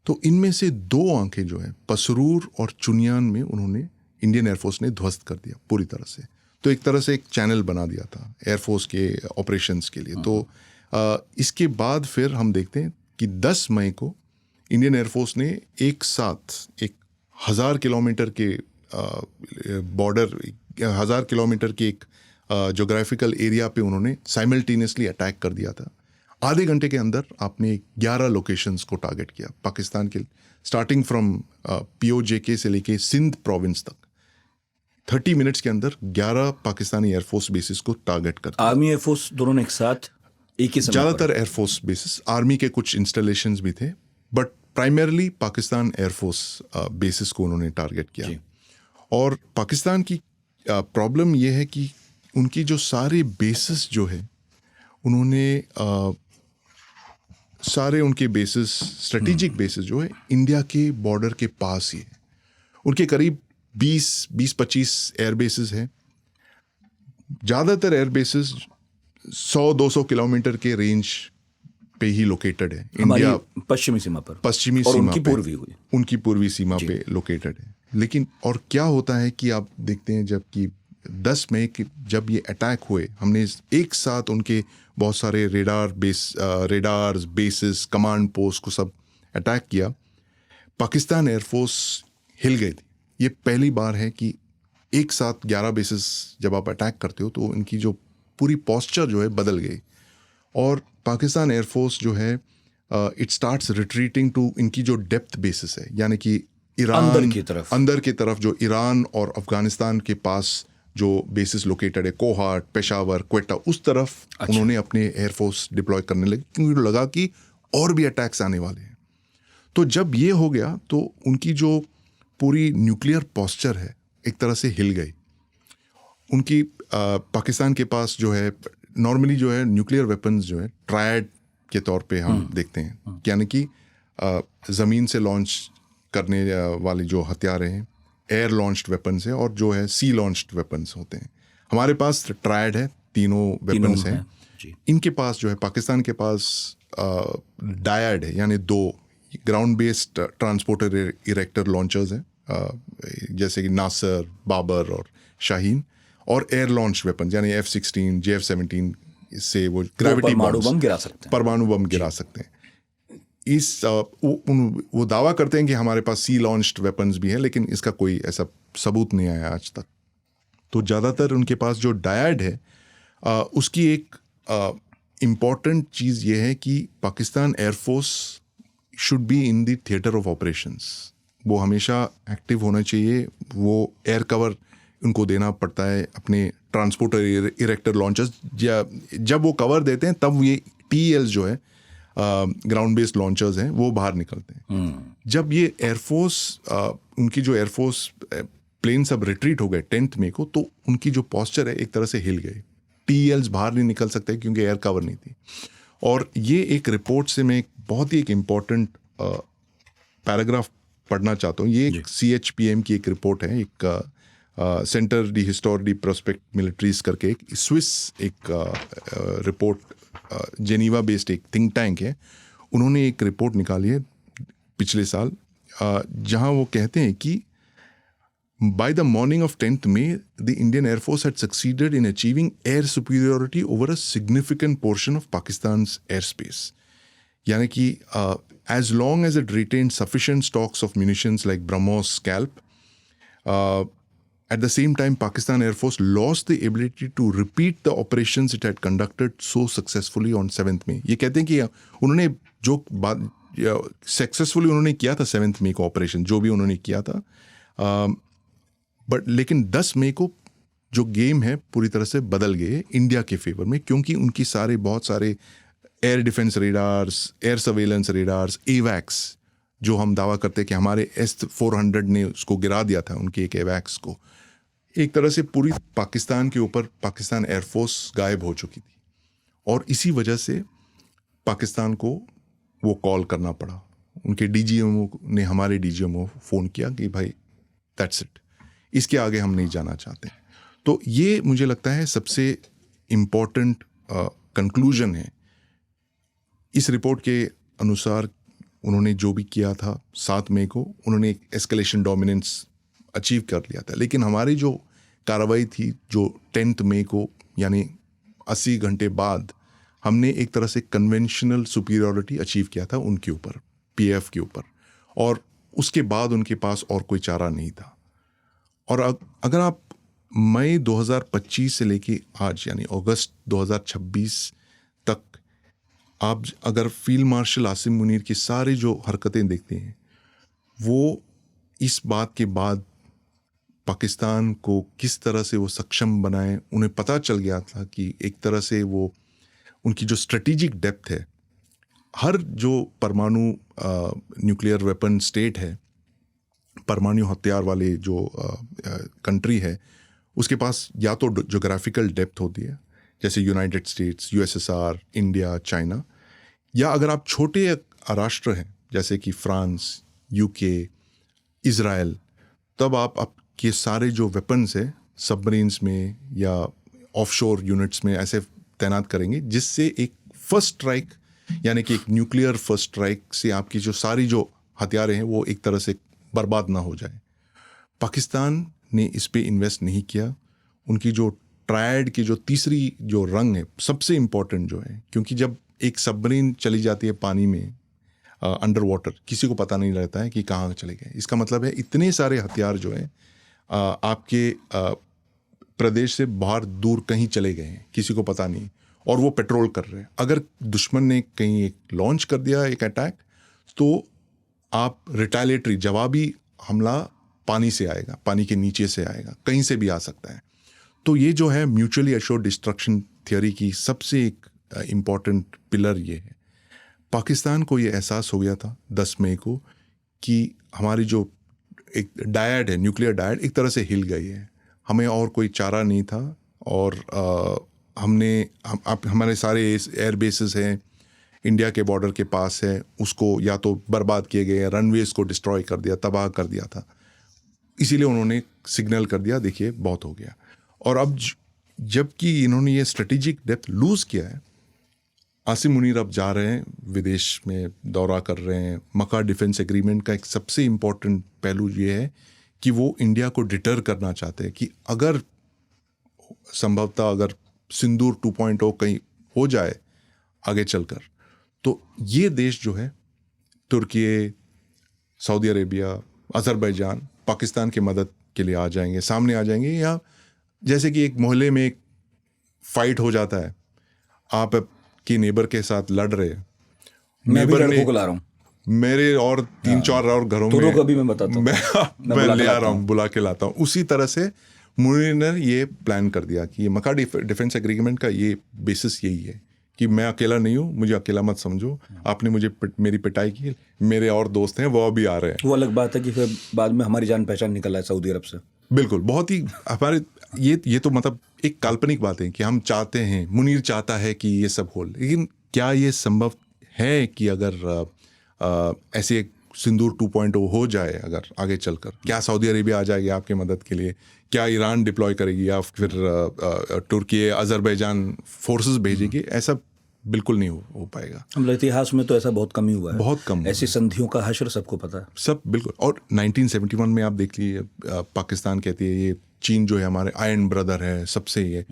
तो इनमें से 2 आंखें जो है पसरूर और चुनियान में उन्होंने इंडियन एयरफोर्स ने ध्वस्त कर दिया पूरी तरह से। तो एक तरह से एक चैनल बना दिया था एयरफोर्स के ऑपरेशंस के लिए। तो इसके बाद फिर हम देखते हैं कि 10 मई को इंडियन एयरफोर्स ने एक साथ 1000 किलोमीटर के बॉर्डर, 1000 किलोमीटर के एक जोग्राफिकल एरिया पे उन्होंने साइमल्टेनियसली अटैक कर दिया था। आधे घंटे के अंदर आपने 11 लोकेशंस को टारगेट किया पाकिस्तान के, स्टार्टिंग फ्रॉम POJK से लेके सिंध प्रोविंस तक। 30 मिनट्स के अंदर 11 पाकिस्तानी एयरफोर्स बेसिस को टारगेट कर दिया। आर्मी एयरफोर्स दोनों ने एक साथ एक ही समय, ज़्यादातर एयरफोर्स बेसिस, आर्मी के कुछ इंस्टॉलेशंस भी थे, but primarily Pakistan air force basis को उन्होंने टारगेट किया। और पाकिस्तान की प्रॉब्लम यह है कि उनकी जो सारे बेसिस जो है, उन्होंने सारे उनके बेसिस, स्ट्रेटेजिक बेसिस जो है इंडिया के बॉर्डर के पास ही है। उनके करीब 20-25 एयर बेसिस हैं। ज़्यादातर एयर बेसिस 100-200 किलोमीटर के रेंज पे ही लोकेटेड है। इंडिया पश्चिमी सीमा पर, पश्चिमी और सीमा उनकी पे, पूर्वी हुई, उनकी पूर्वी सीमा पे लोकेटेड है। लेकिन और क्या होता है कि आप देखते हैं जबकि 10 मई के जब ये अटैक हुए, हमने एक साथ उनके बहुत सारे रेडार्स, बेसिस, कमांड पोस्ट को सब अटैक किया। पाकिस्तान एयरफोर्स हिल गई थी। ये पहली बार है कि एक साथ 11 बेसिस जब आप अटैक करते हो तो इनकी जो पूरी पोस्चर जो है बदल गई। और पाकिस्तान एयरफोर्स जो है इट स्टार्ट्स रिट्रीटिंग टू इनकी जो डेप्थ बेसिस है, यानी कि ईरान अंदर की तरफ जो ईरान और अफगानिस्तान के पास जो बेसिस लोकेटेड है, कोहाट, पेशावर, क्वेटा, उस तरफ उन्होंने अपने एयरफोर्स डिप्लॉय करने लगे, क्योंकि लगा कि और भी अटैक्स आने वाले हैं। तो जब ये हो गया तो उनकी जो पूरी न्यूक्लियर पोस्चर है एक तरह से हिल गई। उनकी पाकिस्तान के पास जो है नॉर्मली जो है न्यूक्लियर वेपन्स जो है ट्रायड के तौर पे हम देखते हैं, यानी कि ज़मीन से लॉन्च करने वाले जो हथियार हैं एयर लॉन्च्ड वेपन्स है और जो है सी लॉन्च्ड वेपन्स होते हैं। हमारे पास ट्रायड है, तीनों वेपन्स हैं। इनके पास जो है पाकिस्तान के पास डायड है, यानी 2 ground based transporter erector launchers हैं, जैसे कि नासर, बाबर और शाहीन, और एयर लॉन्च वेपन यानी F-16, JF-17 से वो ग्रेविटी परमाणु बम गिरा सकते हैं। परमाणु बम गिरा सकते हैं। वो दावा करते हैं कि हमारे पास सी लॉन्च्ड वेपन्स भी हैं, लेकिन इसका कोई ऐसा सबूत नहीं आया आज तक। तो ज़्यादातर उनके पास जो डायड है उसकी एक इम्पॉर्टेंट चीज़ ये है कि Pakistan air force should be in the theatre of operations. वो हमेशा एक्टिव होना चाहिए। वो एयर कवर उनको देना पड़ता है अपने ट्रांसपोर्टर इरेक्टर लॉन्चर्स। जब वो कवर देते हैं तब ये TELs जो है ग्राउंड बेस्ड लॉन्चर्स हैं वो बाहर निकलते हैं। जब ये एयरफोर्स उनकी जो एयरफोर्स प्लेन सब रिट्रीट हो गए 10 मई को, तो उनकी जो पॉस्चर है एक तरह से हिल गई। TELs बाहर नहीं निकल सकते क्योंकि एयर कवर नहीं थी। और ये एक रिपोर्ट से मैं बहुत ही एक इम्पॉर्टेंट पैराग्राफ पढ़ना चाहता हूँ। ये एक CHPM की एक रिपोर्ट है, एक Centre de Histoire de Prospective Militaires करके एक स्विस एक रिपोर्ट, जेनीवा बेस्ड एक थिंक टैंक है। उन्होंने एक रिपोर्ट निकाली है पिछले साल, जहां वो कहते हैं कि by the morning of 10th May, the Indian Air Force had succeeded in achieving air superiority over a significant portion of Pakistan's airspace. यानी कि as long as it retained sufficient stocks of munitions like BrahMos Scalp, at the same time Pakistan Air Force lost the ability to repeat the operations it had conducted so successfully on 7th May. ये कहते हैं कि उन्होंने जो बात सक्सेसफुली उन्होंने किया था 7th May को ऑपरेशन जो भी उन्होंने किया था, बट लेकिन 10 मई को जो गेम है पूरी तरह से बदल गए इंडिया के फेवर में, क्योंकि उनकी बहुत सारे air defence radars, air surveillance radars, एवैक्स, जो हम दावा करते हैं कि हमारे S-400 ने उसको गिरा दिया था, उनके एक एवैक्स को, एक तरह से पूरी पाकिस्तान के ऊपर पाकिस्तान एयरफोर्स गायब हो चुकी थी। और इसी वजह से पाकिस्तान को वो कॉल करना पड़ा। उनके DGMO ने हमारे DGMO फ़ोन किया कि भाई दैट्स इट, इसके आगे हम नहीं जाना चाहते। तो ये मुझे लगता है सबसे इम्पॉर्टेंट कंक्लूजन है। इस रिपोर्ट के अनुसार उन्होंने जो भी किया था 7 मई को, उन्होंने एक एस्केलेशन डोमिनेंस अचीव कर लिया था। लेकिन हमारी जो कार्रवाई थी जो 10 मई को, यानी 80 घंटे बाद, हमने एक तरह से कन्वेंशनल सुपीरियरिटी अचीव किया था उनके ऊपर, PF के ऊपर, और उसके बाद उनके पास और कोई चारा नहीं था। और अगर आप मई 2025 से लेके आज यानी अगस्त 2026 तक आप अगर फील्ड मार्शल आसिम मुनीर की सारी जो हरकतें देखते हैं, वो इस बात के बाद पाकिस्तान को किस तरह से वो सक्षम बनाए, उन्हें पता चल गया था कि एक तरह से वो उनकी जो स्ट्रेटेजिक डेप्थ है, हर जो परमाणु न्यूक्लियर वेपन स्टेट है, परमाणु हथियार वाले जो कंट्री है, उसके पास या तो जोग्राफिकल डेप्थ होती है जैसे United states, USSR, India, China, या अगर आप छोटे राष्ट्र हैं जैसे कि फ्रांस, UK, इज़राइल, तब आप आपके सारे जो वेपन्स है सबमरीन्स में या ऑफशोर यूनिट्स में ऐसे तैनात करेंगे जिससे एक फर्स्ट स्ट्राइक, यानी कि एक न्यूक्लियर फर्स्ट स्ट्राइक से आपकी जो सारी जो हथियारें हैं वो एक तरह से बर्बाद ना हो जाए। पाकिस्तान ने इस पे इन्वेस्ट नहीं किया। उनकी जो ट्रायड की जो तीसरी जो रंग है, सबसे इम्पोर्टेंट जो है, क्योंकि जब एक सबमरीन चली जाती है पानी में अंडर वाटर, किसी को पता नहीं रहता है कि कहाँ चले गए। इसका मतलब है इतने सारे हथियार जो है आपके प्रदेश से बाहर दूर कहीं चले गए हैं, किसी को पता नहीं, और वो पेट्रोल कर रहे हैं। अगर दुश्मन ने कहीं एक लॉन्च कर दिया एक अटैक, तो आप रिटेलिएटरी जवाबी हमला पानी से आएगा, पानी के नीचे से आएगा, कहीं से भी आ सकता है। तो ये जो है म्यूचुअली एश्योर्ड डिस्ट्रक्शन थियोरी की सबसे एक इम्पॉर्टेंट पिलर ये है। पाकिस्तान को ये एहसास हो गया था 10 मई को कि हमारी जो एक डायड है, न्यूक्लियर डायड, एक तरह से हिल गई है। हमें और कोई चारा नहीं था, और हमारे सारे एयर बेसिस हैं इंडिया के बॉर्डर के पास है, उसको या तो बर्बाद किए गए, रनवेज को डिस्ट्रॉय कर दिया, तबाह कर दिया था। इसीलिए उन्होंने सिग्नल कर दिया, देखिए बहुत हो गया। और अब जबकि इन्होंने ये स्ट्रेटेजिक डेप्थ लूज किया है, आसिम मुनीर अब जा रहे हैं विदेश में, दौरा कर रहे हैं। मक्का डिफेंस एग्रीमेंट का एक सबसे इम्पोर्टेंट पहलू ये है कि वो इंडिया को डिटर करना चाहते हैं कि अगर संभवतः अगर सिंदूर 2.0 कहीं हो जाए आगे चलकर, तो ये देश जो है तुर्की, सऊदी अरेबिया, अजरबैजान, पाकिस्तान की मदद के लिए आ जाएंगे, सामने आ जाएंगे। या जैसे कि एक मोहल्ले में एक फाइट हो जाता है, आप की नेबर के साथ लड़ रहे हैं, मैं भी लड़कों को ला रहा हूँ, मेरे और 3-4 और घरों तो में कभी मैं बताता हूँ, मैं ले आ रहा हूँ, बुला के लाता हूँ। उसी तरह से मुनीर ने ये प्लान कर दिया कि ये मक्का डिफेंस एग्रीमेंट का ये बेसिस यही है कि मैं अकेला नहीं हूँ, मुझे अकेला मत समझो। आपने मुझे मेरी पिटाई की, मेरे और दोस्त हैं वो भी आ रहे हैं। वो अलग बात है कि फिर बाद में हमारी जान पहचान निकल आए सऊदी अरब से। बिल्कुल, बहुत ही हमारे ये तो मतलब एक काल्पनिक बात है कि हम चाहते हैं, मुनीर चाहता है कि ये सब हो, लेकिन क्या ये संभव है कि अगर ऐसे एक सिंदूर 2.0 हो जाए अगर आगे चलकर, क्या सऊदी अरेबिया आ जाएगी आपकी मदद के लिए? क्या ईरान डिप्लॉय करेगी या फिर तुर्की, अजरबैजान फोर्सेस भेजेगी? ऐसा बिल्कुल नहीं हो पाएगा। हम इतिहास में तो ऐसा बहुत कम ही हुआ है, बहुत कम। ऐसी संधियों का हश्र सबको पता है, सब बिल्कुल। और 1971 में आप देख लीजिए, पाकिस्तान कहती है ये चीन जो है हमारे आयरन ब्रदर है सबसे। ये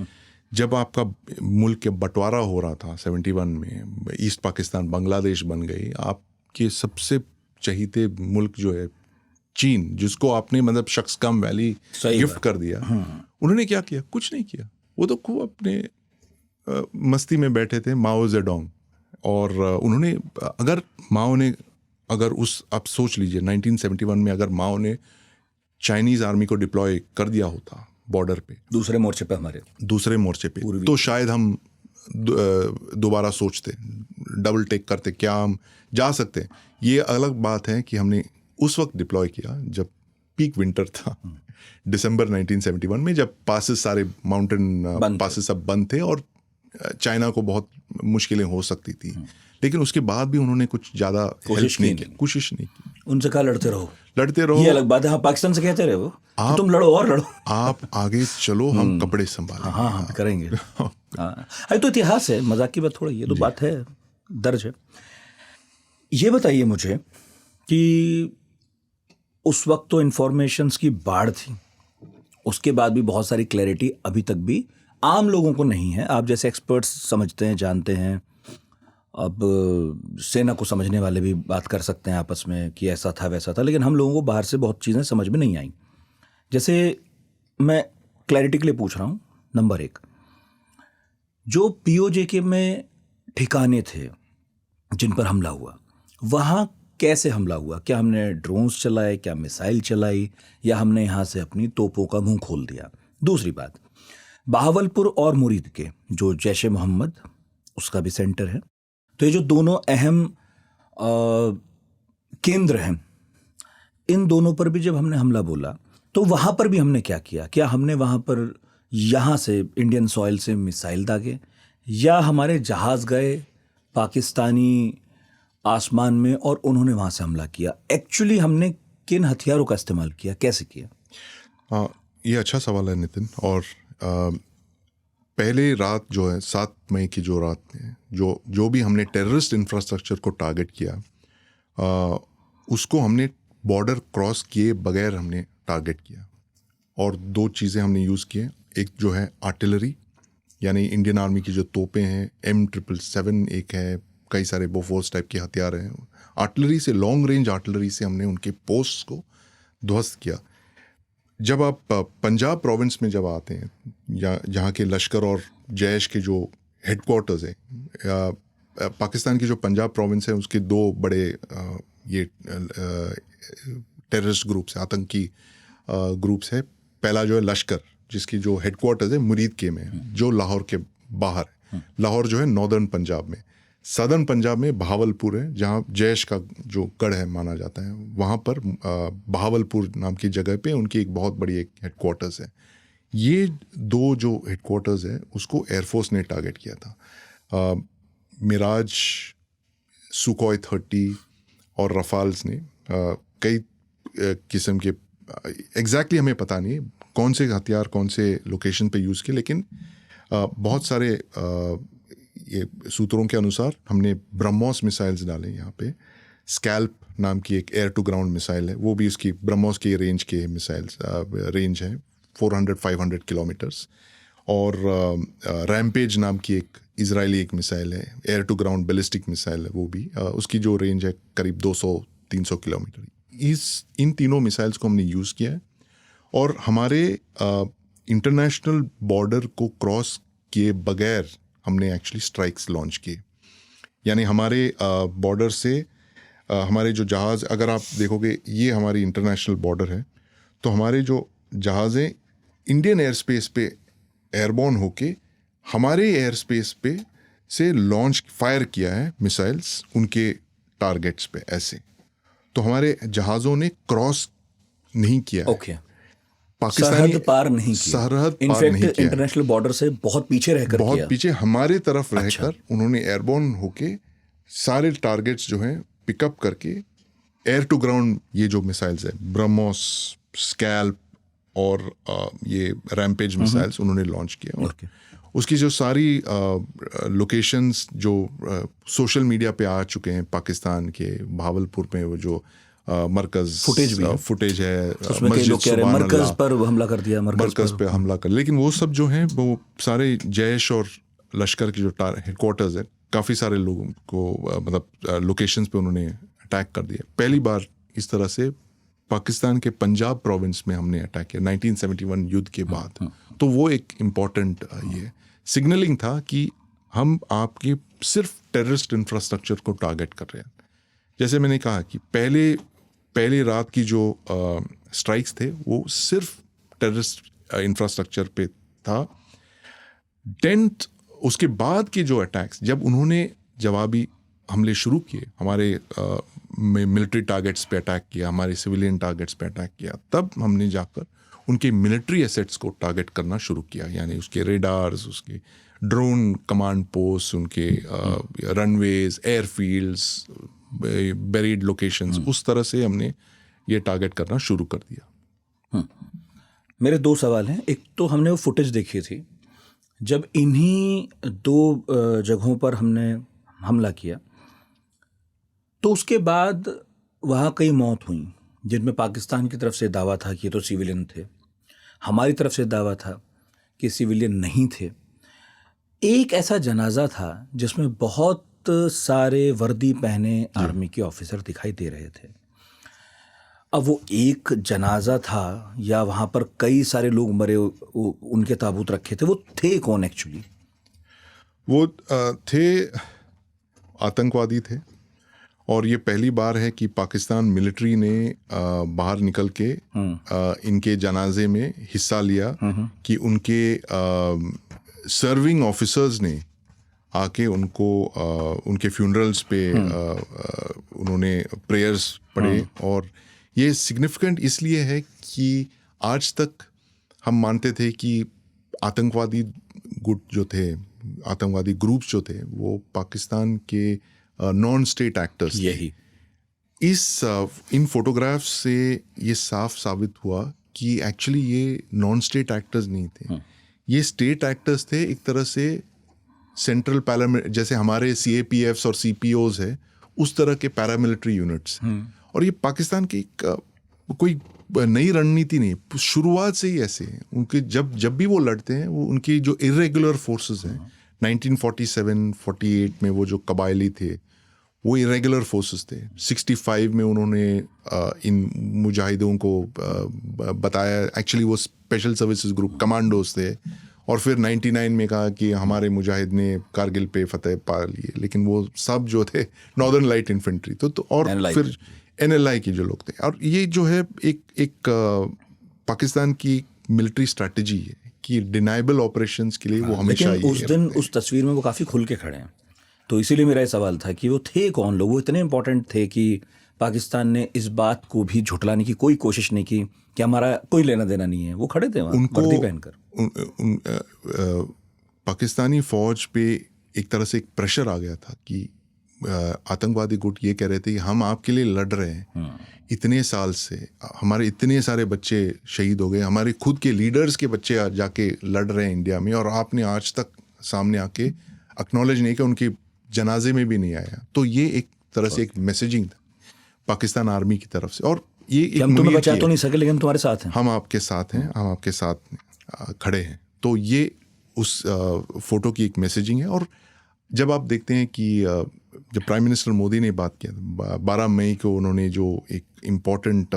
जब आपका मुल्क के बंटवारा हो रहा था 71 में, ईस्ट पाकिस्तान बांग्लादेश बन गई, आपके सबसे चहीते मुल्क जो है चीन, जिसको आपने मतलब शख्स कम वैली गिफ्ट कर दिया, उन्होंने क्या किया? कुछ नहीं किया। वो तो खूब अपने मस्ती में बैठे थे, माओ जेडोंग। और उन्होंने अगर आप सोच लीजिए 1971 में अगर माओ ने चाइनीज आर्मी को डिप्लॉय कर दिया होता बॉर्डर पे, दूसरे मोर्चे पे, तो शायद हम दोबारा सोचते, डबल टेक करते, क्या हम जा सकते हैं। ये अलग बात है कि हमने उस वक्त डिप्लॉय किया जब पीक विंटर था, दिसंबर 1971 में, जब पासेस सारे माउंटेन पासेस सब बंद थे और चाइना को बहुत मुश्किलें हो सकती थी। लेकिन उसके बाद भी उन्होंने कुछ ज़्यादा कोशिश नहीं की। उनसे कहा लड़ते रहो, ये अलग बात है। हाँ, पाकिस्तान से कहते रहे वो कि तुम लड़ो और लड़ो, आप आगे चलो, हम कपड़े संभालेंगे। हाँ हाँ करेंगे। हाँ, तो इतिहास है, मजाक की बात थोड़ा, ये तो बात है, दर्ज है। ये बताइए मुझे कि उस वक्त तो इंफॉर्मेशंस की बाढ़ थी, उसके बाद भी बहुत सारी क्लैरिटी अभी तक भी आम लोगों को नहीं है। आप जैसे एक्सपर्ट्स समझते हैं, जानते हैं। अब सेना को समझने वाले भी बात कर सकते हैं आपस में कि ऐसा था वैसा था, लेकिन हम लोगों को बाहर से बहुत चीज़ें समझ में नहीं आई। जैसे मैं क्लैरिटी के लिए पूछ रहा हूँ, नंबर 1, जो POJK में ठिकाने थे जिन पर हमला हुआ, वहाँ कैसे हमला हुआ? क्या हमने ड्रोन्स चलाए, क्या मिसाइल चलाई, या हमने यहाँ से अपनी तोपों का मुंह खोल दिया? दूसरी बात, बहावलपुर और मुरीद के जो जैश ए मोहम्मद, उसका भी सेंटर है, तो ये जो दोनों अहम केंद्र हैं, इन दोनों पर भी जब हमने हमला बोला तो वहाँ पर भी हमने क्या किया? क्या हमने वहाँ पर यहाँ से इंडियन सॉइल से मिसाइल दागे, या हमारे जहाज़ गए पाकिस्तानी आसमान में और उन्होंने वहाँ से हमला किया? एक्चुअली हमने किन हथियारों का इस्तेमाल किया, कैसे किया? ये अच्छा सवाल है नितिन। और पहले रात जो है 7 मई की जो रात में जो भी हमने टेररिस्ट इंफ्रास्ट्रक्चर को टारगेट किया, उसको हमने बॉर्डर क्रॉस किए बगैर हमने टारगेट किया। और 2 चीज़ें हमने यूज़ किए, एक जो है आर्टिलरी, यानी इंडियन आर्मी की जो तोपें हैं, M777 एक है, कई सारे बोफोर्स टाइप के हथियार हैं। आर्टिलरी से, लॉन्ग रेंज आर्टिलरी से हमने उनके पोस्ट को ध्वस्त किया। जब आप पंजाब प्रोविंस में जब आते हैं, या जहाँ के लश्कर और जैश के जो हेडक्वार्टर्स हैं, या पाकिस्तान की जो पंजाब प्रोविंस है, उसके 2 बड़े ये टेररिस्ट ग्रुप्स हैं, आतंकी ग्रुप्स है। पहला जो है लश्कर, जिसकी जो हेडक्वार्टर्स है मुरीद के में, जो लाहौर के बाहर है। लाहौर जो है नॉर्दर्न पंजाब में। सदर्न पंजाब में बहावलपुर है, जहाँ जैश का जो गढ़ है माना जाता है, वहाँ पर बहावलपुर नाम की जगह पे उनकी एक बहुत बड़ी एक हेडक्वार्टर्स है। ये दो जो हेडक्वार्टर्स है उसको एयरफोर्स ने टारगेट किया था। मिराज, सुखोई 30 और रफाल्स ने कई किस्म के एग्जैक्टली हमें पता नहीं कौन से हथियार कौन से लोकेशन पे यूज़ किए, लेकिन बहुत सारे ये सूत्रों के अनुसार हमने ब्रह्मोस मिसाइल्स डाले यहाँ पे। स्कैल्प नाम की एक एयर टू ग्राउंड मिसाइल है, वो भी उसकी ब्रह्मोस के रेंज के मिसाइल्स रेंज है 400-500 किलोमीटर्स। और रैम्पेज नाम की एक इजरायली एक मिसाइल है, air to ground ballistic missile है, वो भी उसकी जो रेंज है करीब 200-300 किलोमीटर। इन तीनों मिसाइल्स को हमने यूज़ किया है और हमारे इंटरनेशनल बॉर्डर को क्रॉस किए बगैर हमने एक्चुअली स्ट्राइक्स लॉन्च किए। यानी हमारे बॉर्डर से हमारे जो जहाज़, अगर आप देखोगे ये हमारी इंटरनेशनल बॉर्डर है, तो हमारे जो जहाज़ें इंडियन एयर स्पेस पे एयरबॉर्न होके हमारे एयर स्पेस पे से लॉन्च फायर किया है मिसाइल्स उनके टारगेट्स पे ऐसे। तो हमारे जहाज़ों ने क्रॉस नहीं किया है। ओके, पाकिस्तानी सरहद पार नहीं किया, सरहद पार इनफैक्ट नहीं किया, इंटरनेशनल बॉर्डर से बहुत पीछे रहकर बहुत किया। पीछे हमारे तरफ रहकर उन्होंने एयरबॉर्न होके सारे टारगेट्स जो हैं पिकअप करके एयर टू ग्राउंड ये जो मिसाइल्स है ब्रह्मोस, स्कैल्प और ये रैम्पेज मिसाइल्स उन्होंने लॉन्च किया। और उसकी जो सारी लोकेशंस जो सोशल मीडिया पे आ चुके हैं पाकिस्तान के भावलपुर में, वो जो मरकज फुटेज है, उसमें कई लोग कह रहे हैं मरकज पर हमला कर दिया, मरकज पे हमला कर, लेकिन वो सब जो हैं वो सारे जैश और लश्कर के जो हेडक्वार्टर्स है, काफ़ी सारे लोगों को मतलब लोकेशंस पे उन्होंने अटैक कर दिया। पहली बार इस तरह से पाकिस्तान के पंजाब प्रोविंस में हमने अटैक किया 1971 युद्ध के बाद। तो वो एक इम्पॉर्टेंट ये सिग्नलिंग था कि हम आपके सिर्फ टेररिस्ट इंफ्रास्ट्रक्चर को टारगेट कर रहे हैं। जैसे मैंने कहा कि पहले रात की जो स्ट्राइक्स थे वो सिर्फ टेररिस्ट इंफ्रास्ट्रक्चर पे था। 10th उसके बाद के जो अटैक्स, जब उन्होंने जवाबी हमले शुरू किए, हमारे मिलिट्री टारगेट्स पे अटैक किया, हमारे सिविलियन टारगेट्स पे अटैक किया, तब हमने जाकर उनके मिलिट्री एसेट्स को टारगेट करना शुरू किया। यानी उसके रेडार्स, उसके ड्रोन कमांड पोस्ट, उनके रनवेज, एयरफील्ड्स, बेरिड लोकेशंस, उस तरह से हमने ये टारगेट करना शुरू कर दिया। मेरे दो सवाल हैं। एक तो हमने वो फुटेज देखी थी जब इन्हीं दो जगहों पर हमने हमला किया, तो उसके बाद वहाँ कई मौत हुई जिनमें पाकिस्तान की तरफ से दावा था कि ये तो सिविलियन थे, हमारी तरफ से दावा था कि सिविलियन नहीं थे। एक ऐसा जनाजा था जिसमें बहुत सारे वर्दी पहने आर्मी के ऑफिसर दिखाई दे रहे थे। अब वो एक जनाजा था या वहाँ पर कई सारे लोग मरे, उनके ताबूत रखे थे, वो थे कौन एक्चुअली? वो थे आतंकवादी थे। और ये पहली बार है कि पाकिस्तान मिलिट्री ने बाहर निकल के इनके जनाजे में हिस्सा लिया कि उनके सर्विंग ऑफिसर्स ने आके उनको उनके फ्यूनरल्स पे उन्होंने प्रेयर्स पढ़े। और ये सिग्निफिकेंट इसलिए है कि आज तक हम मानते थे कि आतंकवादी गुट जो थे, आतंकवादी ग्रुप्स जो थे, वो पाकिस्तान के नॉन स्टेट एक्टर्स। यही इन फोटोग्राफ्स से ये साफ साबित हुआ कि एक्चुअली ये नॉन स्टेट एक्टर्स नहीं थे, ये स्टेट एक्टर्स थे। एक तरह से सेंट्रल पैरामिलिट्री, जैसे हमारे CAPFs और CPOs है, उस तरह के पैरामिलिट्री यूनिट्स। और ये पाकिस्तान की कोई नई रणनीति नहीं, शुरुआत से ही ऐसे हैं उनके। जब भी वो लड़ते हैं, वो उनकी जो इरेगुलर फोर्सेस हैं 1947-48 में वो जो कबायली थे, वो इरेगुलर फोर्सेस थे। 65 में उन्होंने इन मुजाहिदों को बताया, एक्चुअली वो स्पेशल सर्विसेज ग्रुप कमांडोज थे। और फिर 99 में कहा कि हमारे मुजाहिद ने कारगिल पे फतेह पा लिए, लेकिन वो सब जो थे नॉर्दर्न लाइट इन्फेंट्री तो और फिर NLI के जो लोग थे। और ये जो है एक पाकिस्तान की मिलिट्री स्ट्रैटेजी है कि डिनाइबल ऑपरेशंस के लिए वो हमेशा लेकिन उस दिन उस तस्वीर में वो काफ़ी खुल के खड़े हैं। तो इसीलिए मेरा ये सवाल था कि वो थे कौन लोग, वो इतने इंपॉर्टेंट थे कि पाकिस्तान ने इस बात को भी झुटलाने की कोई कोशिश नहीं की कि हमारा कोई लेना देना नहीं है, वो खड़े थे वहाँ वर्दी पहनकर। पाकिस्तानी फौज पे एक तरह से एक प्रेशर आ गया था कि आतंकवादी गुट ये कह रहे थे कि हम आपके लिए लड़ रहे हैं, इतने साल से हमारे इतने सारे बच्चे शहीद हो गए, हमारे खुद के लीडर्स के बच्चे जाके लड़ रहे हैं इंडिया में, और आपने आज तक सामने आके एक्नॉलेज नहीं किया, उनके जनाजे में भी नहीं आया। तो ये एक तरह से एक मैसेजिंग था पाकिस्तान आर्मी की तरफ से, और ये एक हम तुम्हें बचा तो नहीं सके लेकिन तुम्हारे साथ हैं, हम आपके साथ हैं, हम आपके साथ खड़े हैं। तो ये उस फोटो की एक मैसेजिंग है। और जब आप देखते हैं कि जब प्राइम मिनिस्टर मोदी ने बात किया 12 मई को, उन्होंने जो एक इम्पॉर्टेंट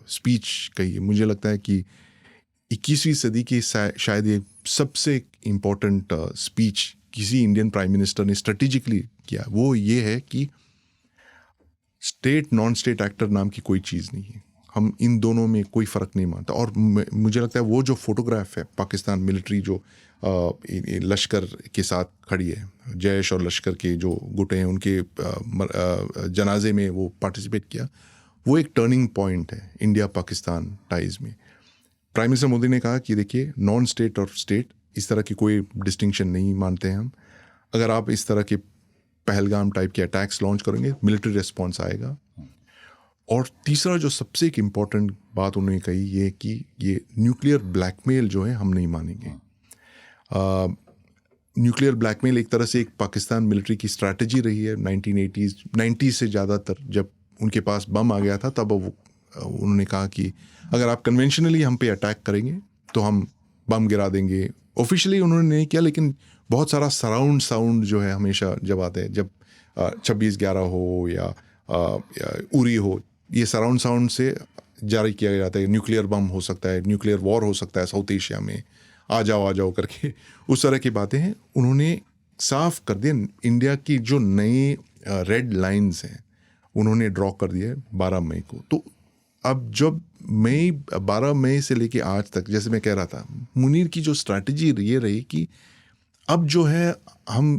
स्पीच कही है, मुझे लगता है कि 21वीं सदी की शायद ये सबसे इम्पॉर्टेंट स्पीच किसी इंडियन प्राइम मिनिस्टर ने स्ट्रेटेजिकली किया। वो ये है कि स्टेट नॉन स्टेट एक्टर नाम की कोई चीज़ नहीं है, हम इन दोनों में कोई फ़र्क नहीं मानता। और मुझे लगता है वो जो फोटोग्राफ है पाकिस्तान मिलिट्री जो लश्कर के साथ खड़ी है, जैश और लश्कर के जो गुटे हैं उनके जनाजे में वो पार्टिसिपेट किया, वो एक टर्निंग पॉइंट है इंडिया पाकिस्तान टाइज़ में। प्राइम मिनिस्टर मोदी ने कहा कि देखिए, नॉन स्टेट और स्टेट इस तरह की कोई डिस्टिंक्शन नहीं मानते हैं हम। अगर आप इस तरह के पहलगाम टाइप के अटैक्स लॉन्च करेंगे, मिलिट्री रिस्पॉन्स आएगा। और तीसरा जो सबसे एक इम्पॉर्टेंट बात उन्होंने कही, ये कि ये न्यूक्लियर ब्लैकमेल जो है हम नहीं मानेंगे। न्यूक्लियर ब्लैकमेल एक तरह से एक पाकिस्तान मिलिट्री की स्ट्रैटेजी रही है 90s से ज़्यादातर। जब उनके पास बम आ गया था तब उन्होंने कहा कि अगर आप कन्वेंशनली हम पे अटैक करेंगे तो हम बम गिरा देंगे। ऑफिशियली उन्होंने नहीं किया, लेकिन बहुत सारा सराउंड साउंड जो है हमेशा जब आता है, जब 26/11 हो या उरी हो, ये सराउंड साउंड से जारी किया जाता है, न्यूक्लियर बम हो सकता है, न्यूक्लियर वॉर हो सकता है साउथ एशिया में, आ जाओ करके उस तरह की बातें हैं। उन्होंने साफ कर दिया, इंडिया की जो नई रेड लाइंस हैं उन्होंने ड्रॉ कर दिया 12 मई को। तो अब जब 12 मई से लेके आज तक, जैसे मैं कह रहा था, मुनीर की जो स्ट्रैटेजी ये रही कि अब जो है हम